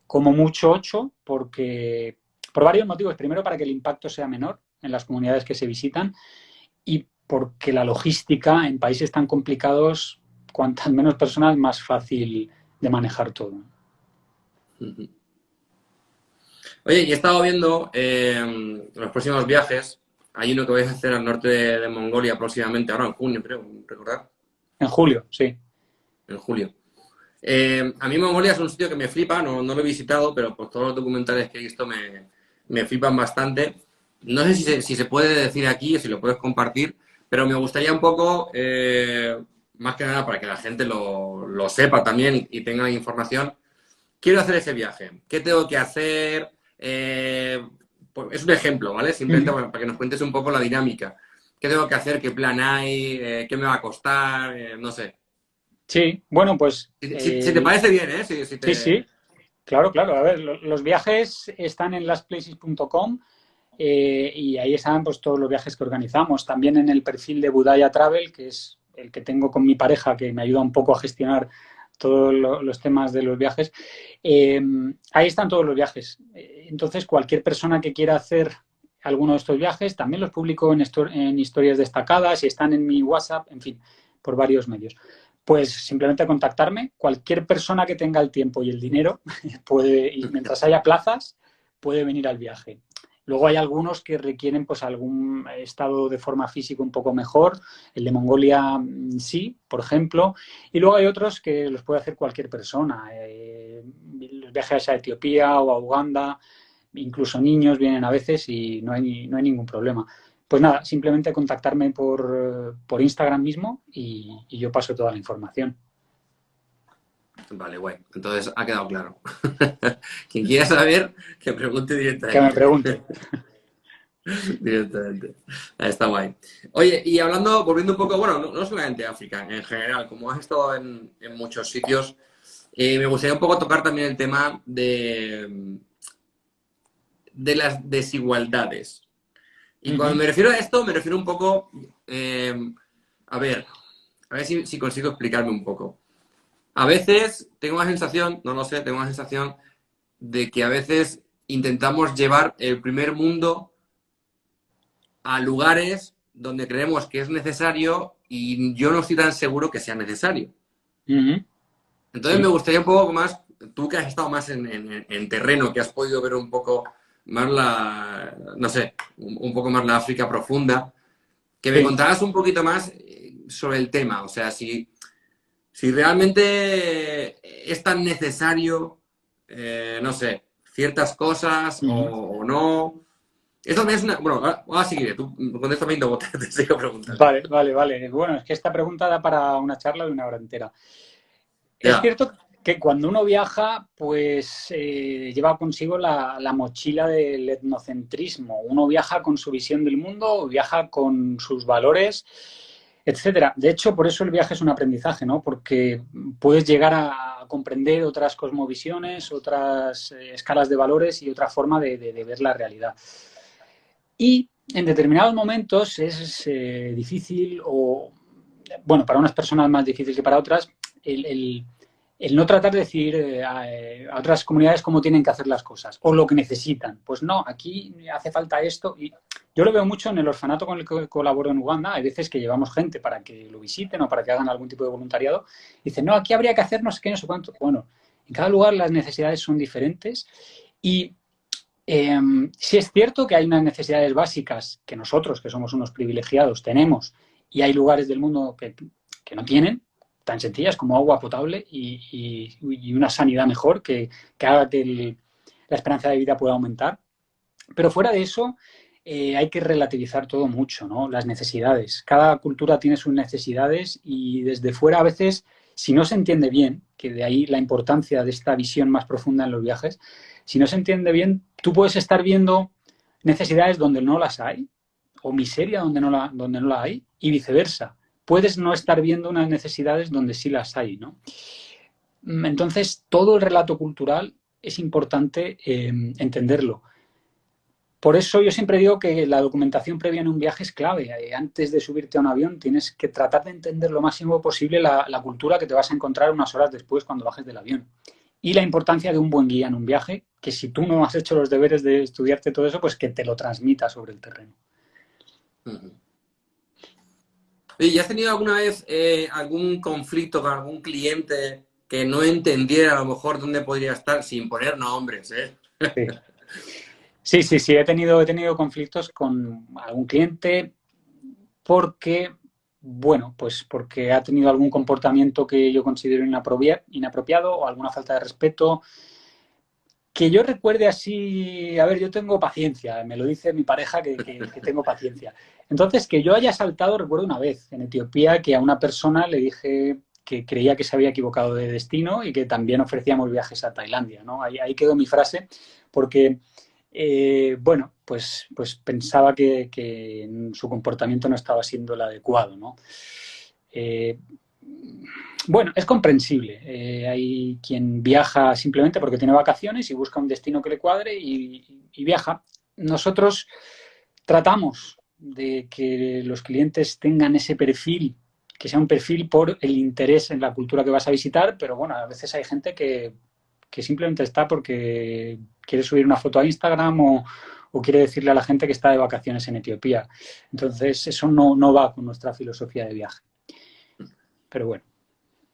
como mucho 8, porque por varios motivos. Primero, para que el impacto sea menor en las comunidades que se visitan y porque la logística en países tan complicados, cuantas menos personas, más fácil de manejar todo. Oye, y he estado viendo los próximos viajes. Hay uno que vais a hacer al norte de Mongolia próximamente, ahora en junio, creo, recordar. En julio, sí. En julio. A mí Mongolia es un sitio que me flipa, no lo he visitado, pero por todos los documentales que he visto me flipan bastante. No sé si se puede decir aquí o si lo puedes compartir, pero me gustaría un poco, más que nada para que la gente lo sepa también y tenga información. Quiero hacer ese viaje. ¿Qué tengo que hacer? Pues es un ejemplo, ¿vale? Simplemente para que nos cuentes un poco la dinámica. ¿Qué tengo que hacer? ¿Qué plan hay? ¿Qué me va a costar? No sé. Sí, bueno, pues... Si te parece bien, ¿eh? Sí. Claro. A ver, los viajes están en lastplaces.com y ahí están pues todos los viajes que organizamos. También en el perfil de Budaya Travel, que es el que tengo con mi pareja, que me ayuda un poco a gestionar todos los temas de los viajes. Ahí están todos los viajes. Entonces, cualquier persona que quiera hacer alguno de estos viajes, también los publico en historias destacadas y están en mi WhatsApp, en fin, por varios medios. Pues simplemente contactarme. Cualquier persona que tenga el tiempo y el dinero puede, y mientras haya plazas, puede venir al viaje. Luego hay algunos que requieren pues algún estado de forma física un poco mejor. El de Mongolia sí, por ejemplo. Y luego hay otros que los puede hacer cualquier persona. Los viajes a Etiopía o a Uganda, incluso niños vienen a veces y no hay ningún problema. Pues nada, simplemente contactarme por Instagram mismo y yo paso toda la información. Vale, bueno, entonces ha quedado claro. Quien quiera saber, que pregunte directamente. Que me pregunte. Directamente. Está guay. Oye, y volviendo un poco, bueno, no solamente África, en general, como has estado en muchos sitios, me gustaría un poco tocar también el tema de de las desigualdades. Y cuando Ujú. me refiero a esto, me refiero un poco, a ver, si consigo explicarme un poco. A veces tengo la sensación, no lo sé, tengo la sensación de que a veces intentamos llevar el primer mundo a lugares donde creemos que es necesario y yo no estoy tan seguro que sea necesario. Ujú. Entonces me Sí. gustaría un poco más, tú que has estado más en terreno, que has podido ver un poco más no sé, un poco más la África profunda, que me Sí. contaras un poquito más sobre el tema. O sea, si realmente es tan necesario, no sé, ciertas cosas Ujú. o no. Esto también es una... Bueno, ahora seguiré. Tú contéstame y luego te sigo preguntando. Vale, vale, vale. Bueno, es que esta pregunta da para una charla de una hora entera. Es Ya. cierto que cuando uno viaja, pues lleva consigo la mochila del etnocentrismo. Uno viaja con su visión del mundo, viaja con sus valores, etcétera. De hecho, por eso el viaje es un aprendizaje, ¿no? Porque puedes llegar a comprender otras cosmovisiones, otras escalas de valores y otra forma de ver la realidad. Y en determinados momentos es difícil o, bueno, para unas personas más difícil que para otras, el no tratar de decir a otras comunidades cómo tienen que hacer las cosas o lo que necesitan. Pues no, aquí hace falta esto. Y yo lo veo mucho en el orfanato con el que colaboro en Uganda. Hay veces que llevamos gente para que lo visiten o para que hagan algún tipo de voluntariado. Y dicen, no, aquí habría que hacer no sé qué, no sé cuánto. Bueno, en cada lugar las necesidades son diferentes y sí es cierto que hay unas necesidades básicas que nosotros, que somos unos privilegiados, tenemos y hay lugares del mundo que no tienen, tan sencillas como agua potable y una sanidad mejor que haga que la esperanza de vida pueda aumentar. Pero fuera de eso, hay que relativizar todo mucho, ¿no? Las necesidades. Cada cultura tiene sus necesidades y desde fuera a veces, si no se entiende bien, que de ahí la importancia de esta visión más profunda en los viajes, si no se entiende bien, tú puedes estar viendo necesidades donde no las hay o miseria donde no la hay y viceversa. Puedes no estar viendo unas necesidades donde sí las hay, ¿no? Entonces, todo el relato cultural es importante entenderlo. Por eso yo siempre digo que la documentación previa en un viaje es clave. Antes de subirte a un avión tienes que tratar de entender lo máximo posible la cultura que te vas a encontrar unas horas después cuando bajes del avión. Y la importancia de un buen guía en un viaje, que si tú no has hecho los deberes de estudiarte todo eso, pues que te lo transmita sobre el terreno. Ujú. Oye, ¿y has tenido alguna vez algún conflicto con algún cliente que no entendiera a lo mejor dónde podría estar sin poner nombres, eh? Sí, sí, sí, sí. He tenido conflictos con algún cliente porque, bueno, pues porque ha tenido algún comportamiento que yo considero inapropiado o alguna falta de respeto. Que yo recuerde así, a ver, yo tengo paciencia, me lo dice mi pareja que tengo paciencia. Entonces, que yo haya saltado, recuerdo una vez en Etiopía que a una persona le dije que creía que se había equivocado de destino y que también ofrecíamos viajes a Tailandia, ¿no? Ahí quedó mi frase, porque, bueno, pues pensaba que su comportamiento no estaba siendo el adecuado, ¿no? Eh, bueno, es comprensible. Hay quien viaja simplemente porque tiene vacaciones y busca un destino que le cuadre y viaja. Nosotros tratamos de que los clientes tengan ese perfil, que sea un perfil por el interés en la cultura que vas a visitar, pero bueno, a veces hay gente que simplemente está porque quiere subir una foto a Instagram o quiere decirle a la gente que está de vacaciones en Etiopía. Entonces, eso no va con nuestra filosofía de viaje. Pero bueno.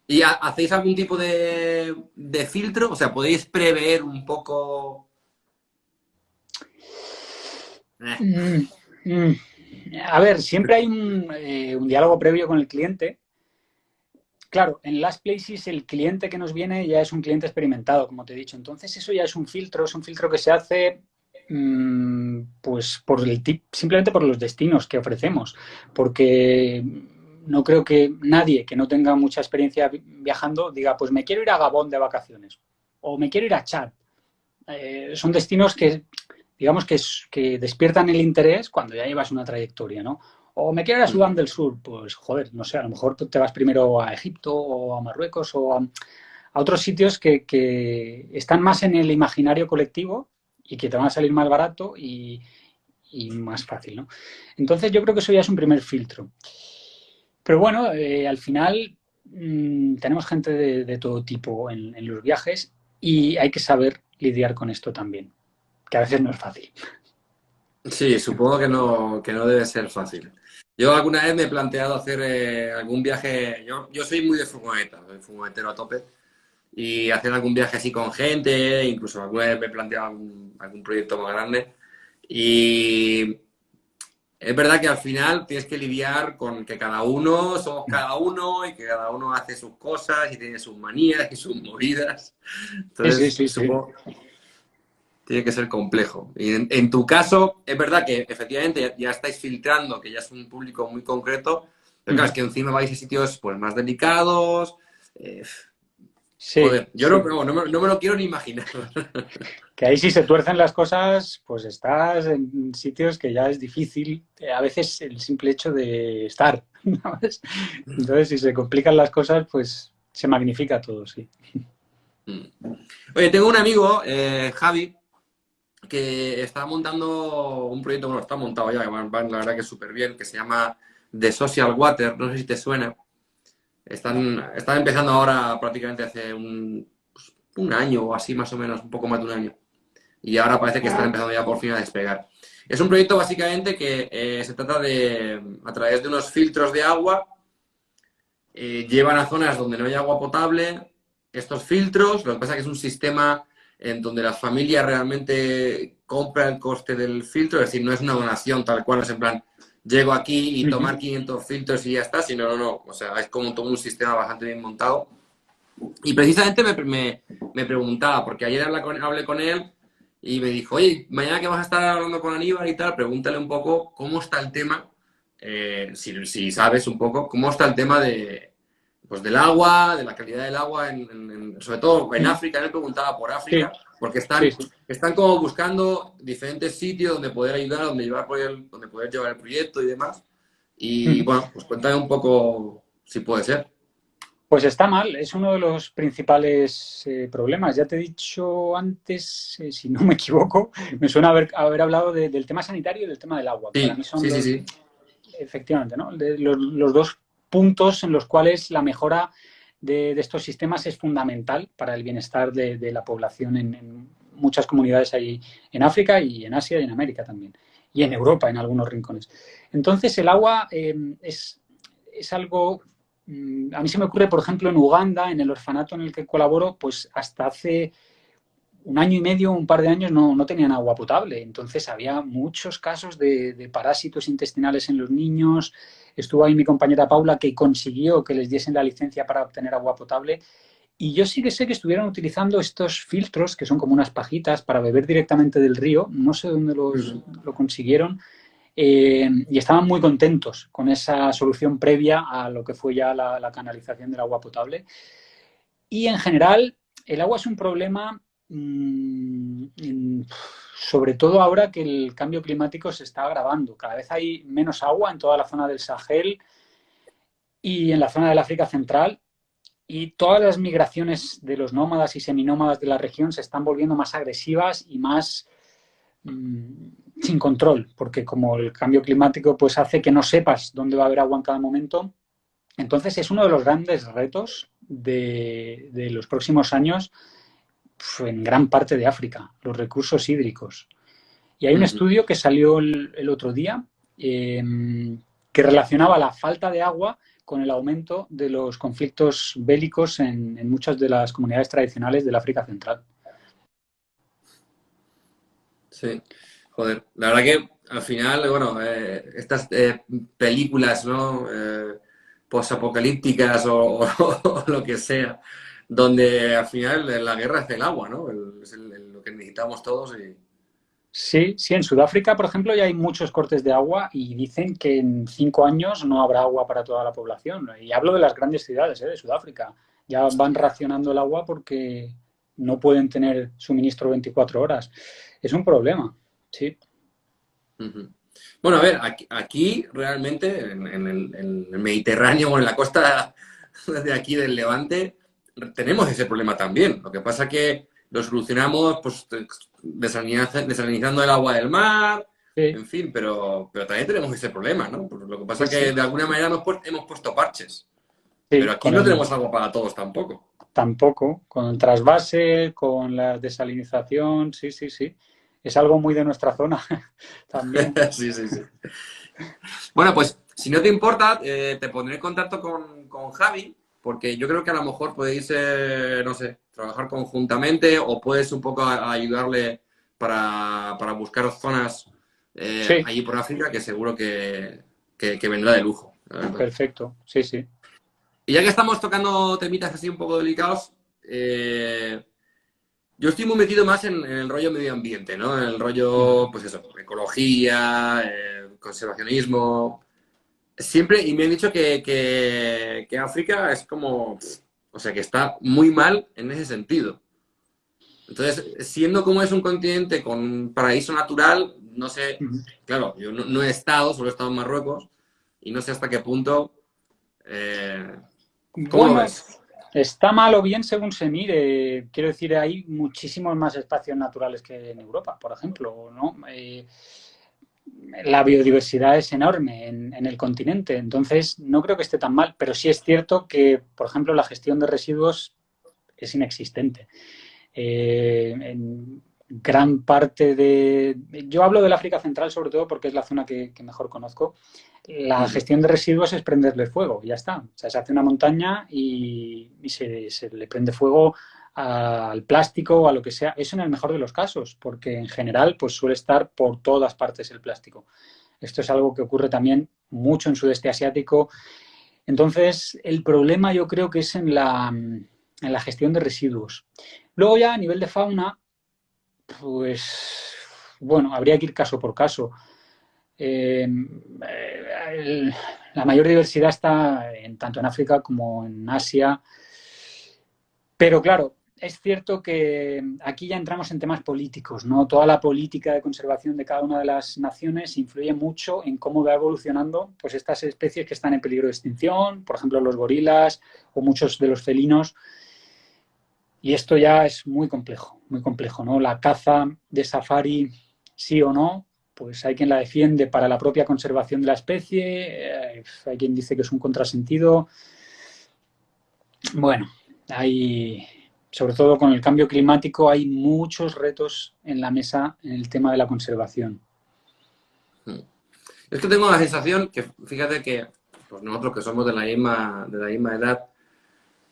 ¿Y hacéis algún tipo de filtro? O sea, ¿podéis prever un poco? Eh, Mm, mm. A ver, siempre hay un diálogo previo con el cliente. Claro, en Last Places el cliente que nos viene ya es un cliente experimentado, como te he dicho. Entonces eso ya es un filtro que se hace pues por el simplemente por los destinos que ofrecemos. Porque no creo que nadie que no tenga mucha experiencia viajando diga, pues me quiero ir a Gabón de vacaciones o me quiero ir a Chad. Son destinos que, digamos, que despiertan el interés cuando ya llevas una trayectoria, ¿no? O me quiero ir a Sudán del Sur, pues joder, no sé, a lo mejor te vas primero a Egipto o a Marruecos o a otros sitios que están más en el imaginario colectivo y que te van a salir más barato y más fácil, ¿no? Entonces yo creo que eso ya es un primer filtro. Pero bueno, al final tenemos gente de todo tipo en los viajes y hay que saber lidiar con esto también, que a veces no es fácil. Sí, supongo que no debe ser fácil. Yo alguna vez me he planteado hacer algún viaje, yo soy muy de furgoneta, soy furgonetero a tope, y hacer algún viaje así con gente, incluso alguna vez me he planteado algún proyecto más grande. Y es verdad que al final tienes que lidiar con que cada uno somos cada uno y que cada uno hace sus cosas y tiene sus manías y sus movidas. Sí, sí, Entonces, sí, sí. supongo, tiene que ser complejo. Y en tu caso, es verdad que efectivamente ya estáis filtrando, que ya es un público muy concreto, pero claro, es que encima vais a sitios pues, más delicados. eh, Sí, joder, yo sí. no me lo quiero ni imaginar. Que ahí si se tuercen las cosas, pues estás en sitios que ya es difícil, a veces el simple hecho de estar, ¿sabes? Entonces, si se complican las cosas, pues se magnifica todo, sí. Oye, tengo un amigo, Javi, que está montando un proyecto, bueno, está montado ya, que van la verdad que súper bien, que se llama The Social Water, no sé si te suena. Están empezando ahora prácticamente hace un año o así más o menos, un poco más de un año. Y ahora parece que están empezando ya por fin a despegar. Es un proyecto básicamente que se trata de, a través de unos filtros de agua, llevan a zonas donde no hay agua potable estos filtros. Lo que pasa es que es un sistema en donde la familia realmente compra el coste del filtro, es decir, no es una donación tal cual, es en plan, llego aquí y tomar 500 filtros y ya está, sino no. O sea, es como todo un sistema bastante bien montado. Y precisamente me preguntaba, porque ayer hablé con él y me dijo, oye, mañana que vas a estar hablando con Aníbal y tal, pregúntale un poco cómo está el tema, si sabes un poco, cómo está el tema pues del agua, de la calidad del agua, sobre todo en África. Él me preguntaba por Sí, África, porque sí, sí. están como buscando diferentes sitios donde poder ayudar, donde poder llevar el proyecto y demás. Y bueno, pues cuéntame un poco si puede ser. Pues está mal, es uno de los principales problemas. Ya te he dicho antes, si no me equivoco, me suena haber hablado del tema sanitario y del tema del agua, que para mí Sí, son sí, sí, los, sí. efectivamente, ¿no? Los dos puntos en los cuales la mejora de estos sistemas es fundamental para el bienestar de la población en muchas comunidades ahí en África y en Asia y en América también, y en Europa en algunos rincones. Entonces, el agua es algo a mí se me ocurre, por ejemplo, en Uganda, en el orfanato en el que colaboro, pues hasta hace un año y medio, un par de años, no tenían agua potable. Entonces había muchos casos de parásitos intestinales en los niños. Estuvo ahí mi compañera Paula que consiguió que les diesen la licencia para obtener agua potable. Y yo sí que sé que estuvieron utilizando estos filtros, que son como unas pajitas, para beber directamente del río. No sé dónde lo consiguieron, y estaban muy contentos con esa solución previa a lo que fue ya la canalización del agua potable. Y en general, el agua es un problema, sobre todo ahora que el cambio climático se está agravando. Cada vez hay menos agua en toda la zona del Sahel y en la zona del África Central. Y todas las migraciones de los nómadas y seminómadas de la región se están volviendo más agresivas y más sin control, porque como el cambio climático pues hace que no sepas dónde va a haber agua en cada momento, entonces es uno de los grandes retos de los próximos años en gran parte de África, los recursos hídricos. Y hay un estudio que salió el otro día que relacionaba la falta de agua con el aumento de los conflictos bélicos en muchas de las comunidades tradicionales del África Central. Sí, joder. La verdad que al final, bueno, estas películas, ¿no? Posapocalípticas o lo que sea, donde al final la guerra es el agua, ¿no? Es lo que necesitamos todos y... Sí, sí, en Sudáfrica, por ejemplo, ya hay muchos cortes de agua y dicen que en 5 años no habrá agua para toda la población. Y hablo de las grandes ciudades, de Sudáfrica. Ya van racionando el agua porque no pueden tener suministro 24 horas. Es un problema, sí. Ujú. Bueno, a ver, aquí realmente, en el Mediterráneo o en la costa de aquí del Levante, tenemos ese problema también. Lo que pasa que lo solucionamos pues desalinizando el agua del mar, Sí, en fin, pero también tenemos ese problema, ¿no? Pues lo que pasa sí, es que sí, de alguna manera hemos puesto parches, pero sí, aquí no tenemos agua para todos tampoco. tampoco, con el trasvase, con la desalinización, sí, sí, sí. Es algo muy de nuestra zona también. Sí, sí, sí. Bueno, pues si no te importa, te pondré en contacto con Javi, porque yo creo que a lo mejor podéis, no sé, trabajar conjuntamente o puedes un poco ayudarle para buscar zonas Sí, allí por África, que seguro que vendrá de lujo, la verdad. perfecto, sí, sí. Y ya que estamos tocando temitas así un poco delicados, yo estoy muy metido más en el rollo medio ambiente, ¿no? En el rollo, pues eso, ecología, conservacionismo. Siempre, y me han dicho que África es como, o sea, que está muy mal en ese sentido. Entonces, siendo como es un continente con un paraíso natural, no sé, claro, yo no he estado, solo he estado en Marruecos, y no sé hasta qué punto, eh, ¿cómo lo Bueno, ves? está mal o bien según se mire. Quiero decir, hay muchísimos más espacios naturales que en Europa, por ejemplo, ¿no? La biodiversidad es enorme en el continente, entonces no creo que esté tan mal, pero sí es cierto que, por ejemplo, la gestión de residuos es inexistente. En gran parte de... Yo hablo del África Central sobre todo porque es la zona que mejor conozco. La Ujú. gestión de residuos es prenderle fuego, ya está. O sea, se hace una montaña y se le prende fuego al plástico o a lo que sea. Eso en el mejor de los casos, porque en general pues suele estar por todas partes el plástico. Esto es algo que ocurre también mucho en sudeste asiático. Entonces, el problema yo creo que es en la gestión de residuos. Luego ya a nivel de fauna, pues bueno, habría que ir caso por caso. Eh, la mayor diversidad está tanto en África como en Asia, pero claro, es cierto que aquí ya entramos en temas políticos, ¿no? Toda la política de conservación de cada una de las naciones influye mucho en cómo va evolucionando pues estas especies que están en peligro de extinción, por ejemplo los gorilas o muchos de los felinos. Y esto ya es muy complejo, ¿no? La caza de safari, sí o no, pues hay quien la defiende para la propia conservación de la especie, hay quien dice que es un contrasentido. Bueno, hay, sobre todo con el cambio climático, hay muchos retos en la mesa en el tema de la conservación. Es que tengo la sensación que, fíjate que pues nosotros que somos de la misma edad,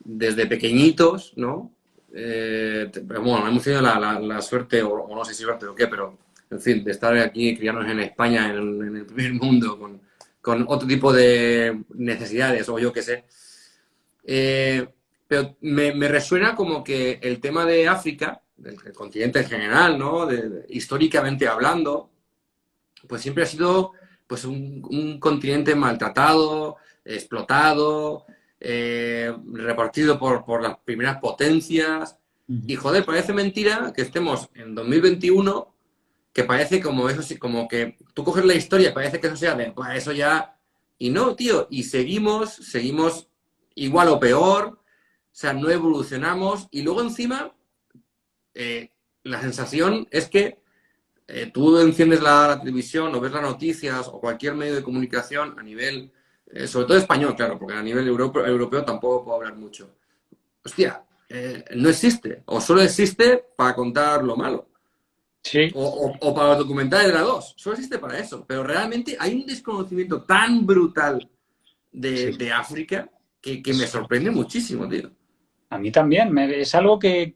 desde pequeñitos, ¿no? Pero bueno, hemos tenido la suerte, o no sé si suerte o qué, pero en fin, de estar aquí, criarnos en España, en el primer mundo, con otro tipo de necesidades, o yo qué sé. Eh, pero me resuena como que el tema de África, del continente en general, ¿no? Históricamente hablando, pues siempre ha sido pues un continente maltratado, explotado, repartido por las primeras potencias. Uh -huh. Y joder, parece mentira que estemos en 2021, que parece como eso, como que tú coges la historia, parece que eso sea de, pues eso ya. Y no, tío, y seguimos igual o peor, o sea, no evolucionamos. Y luego encima, eh, la sensación es que tú enciendes la televisión o ves las noticias o cualquier medio de comunicación a nivel, sobre todo español, claro, porque a nivel europeo tampoco puedo hablar mucho. Hostia, no existe, o solo existe para contar lo malo, Sí, o para documentar de la dos, solo existe para eso, pero realmente hay un desconocimiento tan brutal sí. de África que me sorprende muchísimo, tío. A mí también. Es algo que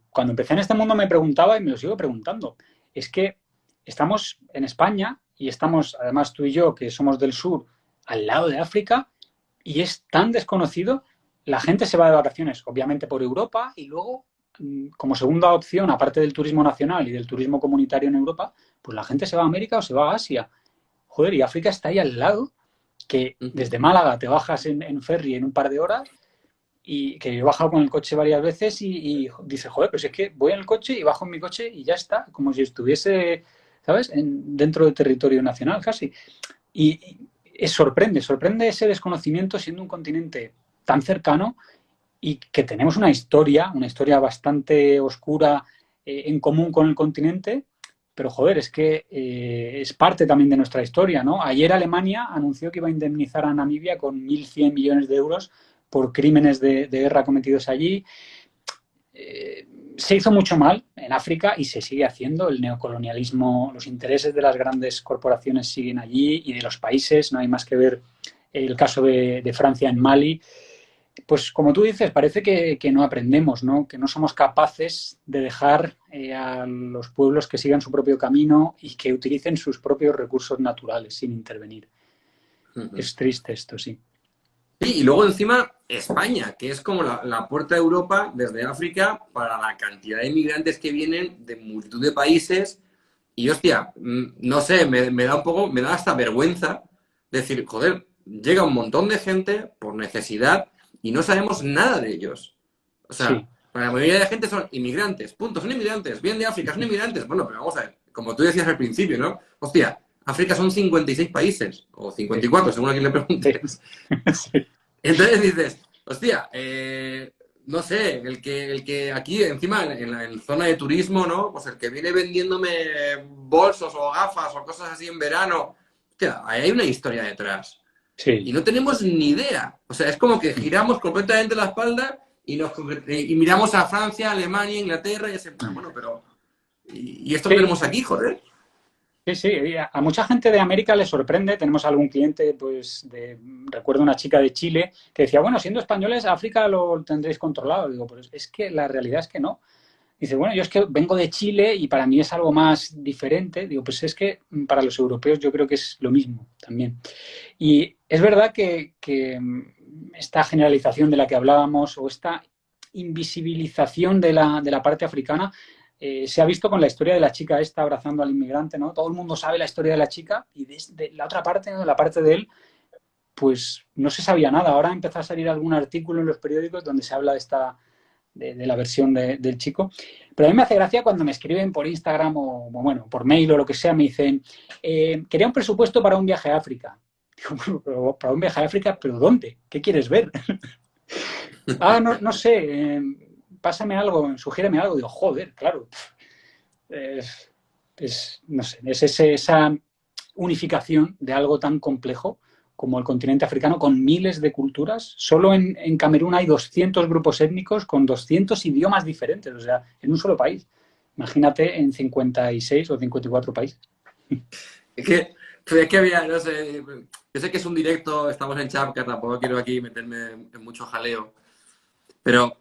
cuando empecé en este mundo me preguntaba y me lo sigo preguntando. Es que estamos en España y estamos, además tú y yo, que somos del sur, al lado de África, y es tan desconocido. La gente se va de vacaciones, obviamente por Europa, y luego, como segunda opción, aparte del turismo nacional y del turismo comunitario en Europa, pues la gente se va a América o se va a Asia. Joder, y África está ahí al lado, que Uh -huh. desde Málaga te bajas en ferry en un par de horas y que yo he bajado con el coche varias veces y dice, joder, pero si es que voy en el coche y bajo en mi coche y ya está, como si estuviese, ¿sabes?, dentro del territorio nacional casi. Y sorprende ese desconocimiento siendo un continente tan cercano y que tenemos una historia bastante oscura en común con el continente, pero joder, es que es parte también de nuestra historia, ¿no? Ayer Alemania anunció que iba a indemnizar a Namibia con 1.100 millones de euros por crímenes de guerra cometidos allí. Se hizo mucho mal en África y se sigue haciendo. El neocolonialismo, los intereses de las grandes corporaciones siguen allí y de los países. No hay más que ver el caso de Francia en Mali. Pues como tú dices, parece que no aprendemos, ¿no? Que no somos capaces de dejar a los pueblos que sigan su propio camino y que utilicen sus propios recursos naturales sin intervenir. Es triste esto, sí. Sí, y luego encima España, que es como la puerta de Europa desde África para la cantidad de inmigrantes que vienen de multitud de países. Y hostia, no sé, me da un poco, me da hasta vergüenza decir, joder, llega un montón de gente por necesidad y no sabemos nada de ellos. O sea, Sí. la mayoría de la gente son inmigrantes, punto, son inmigrantes, vienen de África, son inmigrantes. Bueno, pero vamos a ver, como tú decías al principio, ¿no? Hostia, África son 56 países, o 54, según a quien le preguntes. Sí. Entonces dices, hostia, no sé, el que aquí encima en la zona de turismo, ¿no? Pues el que viene vendiéndome bolsos o gafas o cosas así en verano, hostia, ahí hay una historia detrás. Sí. Y no tenemos ni idea. O sea, es como que giramos completamente la espalda y miramos a Francia, Alemania, Inglaterra y es en plan, bueno, pero ¿y esto que Sí. tenemos aquí, joder? Sí, sí, a mucha gente de América le sorprende. Tenemos algún cliente, pues, recuerdo una chica de Chile que decía, bueno, siendo españoles, África lo tendréis controlado. Digo, pues es que la realidad es que no. Dice, bueno, yo es que vengo de Chile y para mí es algo más diferente. Digo, pues es que para los europeos yo creo que es lo mismo también. Y es verdad que esta generalización de la que hablábamos o esta invisibilización de la parte africana se ha visto con la historia de la chica esta abrazando al inmigrante, ¿no? Todo el mundo sabe la historia de la chica y de la otra parte, ¿no? De la parte de él, pues no se sabía nada. Ahora empezó a salir algún artículo en los periódicos donde se habla de la versión del chico. Pero a mí me hace gracia cuando me escriben por Instagram o bueno, por mail o lo que sea, me dicen, quería un presupuesto para un viaje a África. Digo, pero para un viaje a África, ¿pero dónde? ¿Qué quieres ver? No sé, pásame algo, sugiéreme algo. Digo, joder, claro. No sé, es esa unificación de algo tan complejo como el continente africano con miles de culturas. Solo en Camerún hay 200 grupos étnicos con 200 idiomas diferentes, o sea, en un solo país. Imagínate en 56 o 54 países. Es que había, no sé, yo sé que es un directo, estamos en Chapka, tampoco quiero aquí meterme en mucho jaleo, pero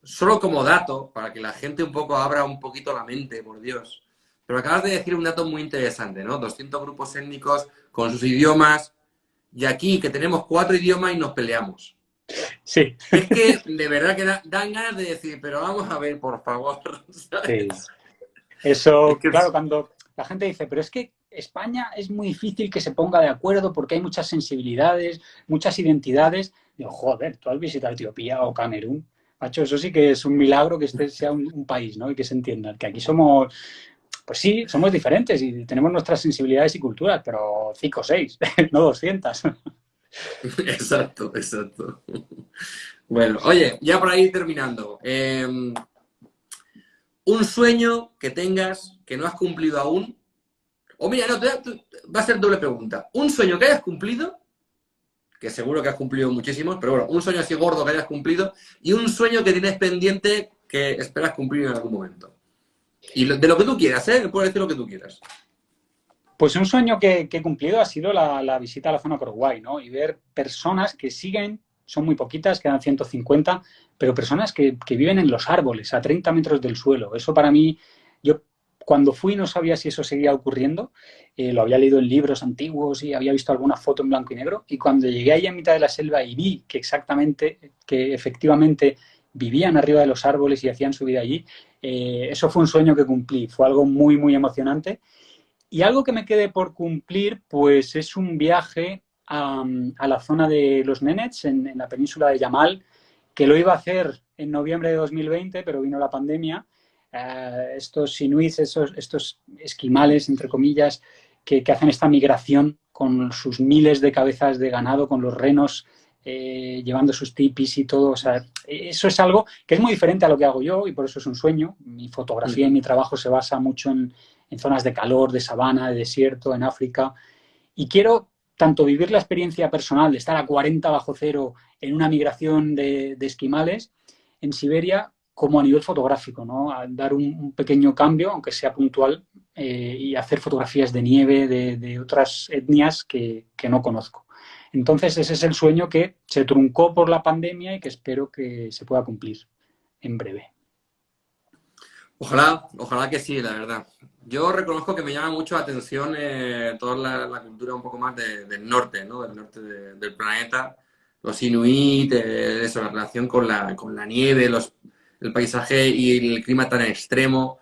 solo como dato, para que la gente un poco abra un poquito la mente, por Dios. Pero acabas de decir un dato muy interesante, ¿no? 200 grupos étnicos con sus idiomas, y aquí que tenemos 4 idiomas y nos peleamos. Sí. Es que de verdad que dan ganas de decir, pero vamos a ver, por favor. Sí. Eso, Es que claro, cuando la gente dice, pero es que España es muy difícil que se ponga de acuerdo porque hay muchas sensibilidades, muchas identidades. Digo, joder, tú has visitado Etiopía o Camerún. Macho, eso sí que es un milagro que este sea un país, ¿no? Y que se entienda. Que aquí somos, pues sí, somos diferentes y tenemos nuestras sensibilidades y culturas, pero 5 o 6, no 200. Exacto, exacto. Bueno, oye, ya por ahí terminando. Un sueño que tengas que no has cumplido aún. O mira, no, va a ser doble pregunta. Un sueño que hayas cumplido, que seguro que has cumplido muchísimos, pero bueno, un sueño así gordo que hayas cumplido y un sueño que tienes pendiente que esperas cumplir en algún momento. Y de lo que tú quieras, ¿eh? Puedes decir lo que tú quieras. Pues un sueño que he cumplido ha sido la visita a la zona Uruguay, ¿no? Y ver personas que siguen, son muy poquitas, quedan 150, pero personas que viven en los árboles, a 30 metros del suelo. Eso para mí, yo cuando fui no sabía si eso seguía ocurriendo, lo había leído en libros antiguos y había visto alguna foto en blanco y negro, y cuando llegué ahí en mitad de la selva y vi que efectivamente vivían arriba de los árboles y hacían su vida allí, eso fue un sueño que cumplí, fue algo muy, muy emocionante. Y algo que me quede por cumplir, pues es un viaje a la zona de los Nenets, en la península de Yamal, que lo iba a hacer en noviembre de 2020, pero vino la pandemia. Estos inuits, estos esquimales, entre comillas, que hacen esta migración con sus miles de cabezas de ganado, con los renos llevando sus tipis y todo. O sea, eso es algo que es muy diferente a lo que hago yo y por eso es un sueño. Mi fotografía y mi trabajo se basa mucho en zonas de calor, de sabana, de desierto, en África. Y quiero tanto vivir la experiencia personal de estar a 40 bajo cero en una migración de esquimales en Siberia, como a nivel fotográfico, ¿no? A dar un pequeño cambio, aunque sea puntual, y hacer fotografías de nieve de otras etnias que no conozco. Entonces, ese es el sueño que se truncó por la pandemia y que espero que se pueda cumplir en breve. Ojalá, ojalá que sí, la verdad. Yo reconozco que me llama mucho la atención toda la cultura un poco más del norte, ¿no? Del norte del planeta. Los inuit, eso, la relación con la nieve, el paisaje y el clima tan extremo,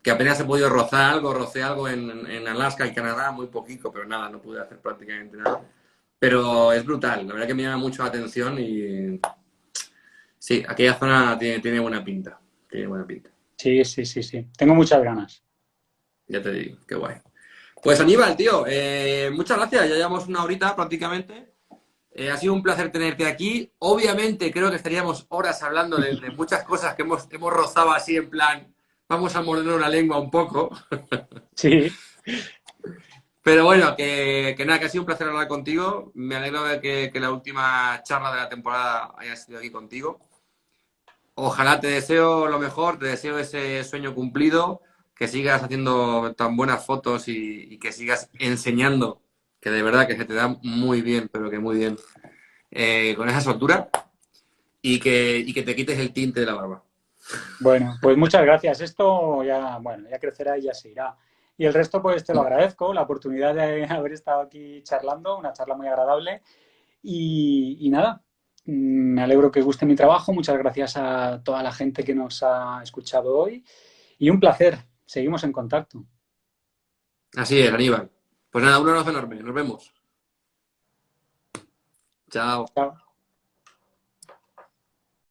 que apenas he podido rozar algo, rocé algo en Alaska y Canadá, muy poquito, pero nada, no pude hacer prácticamente nada. Pero es brutal, la verdad que me llama mucho la atención y sí, aquella zona tiene buena pinta, tiene buena pinta. Sí, sí, sí, sí. Tengo muchas ganas. Ya te digo, qué guay. Pues Aníbal, tío, muchas gracias. Ya llevamos una horita prácticamente. Ha sido un placer tenerte aquí. Obviamente creo que estaríamos horas hablando de muchas cosas que hemos rozado así en plan, vamos a mordernos la lengua un poco. Sí, Pero bueno, que nada, que ha sido un placer hablar contigo. Me alegro de que la última charla de la temporada haya sido aquí contigo. Ojalá te deseo lo mejor, te deseo ese sueño cumplido, que sigas haciendo tan buenas fotos y que sigas enseñando, que de verdad que se te da muy bien, pero que muy bien, con esa soltura y que te quites el tinte de la barba. bueno, pues muchas gracias. Esto ya, bueno, ya crecerá y ya se irá. Y el resto, pues te lo agradezco, la oportunidad de haber estado aquí charlando, una charla muy agradable. Y nada, me alegro que guste mi trabajo. Muchas gracias a toda la gente que nos ha escuchado hoy. Y un placer. Seguimos en contacto. Así es, Aníbal. Pues nada, un abrazo enorme. Nos vemos. Chao. Chao.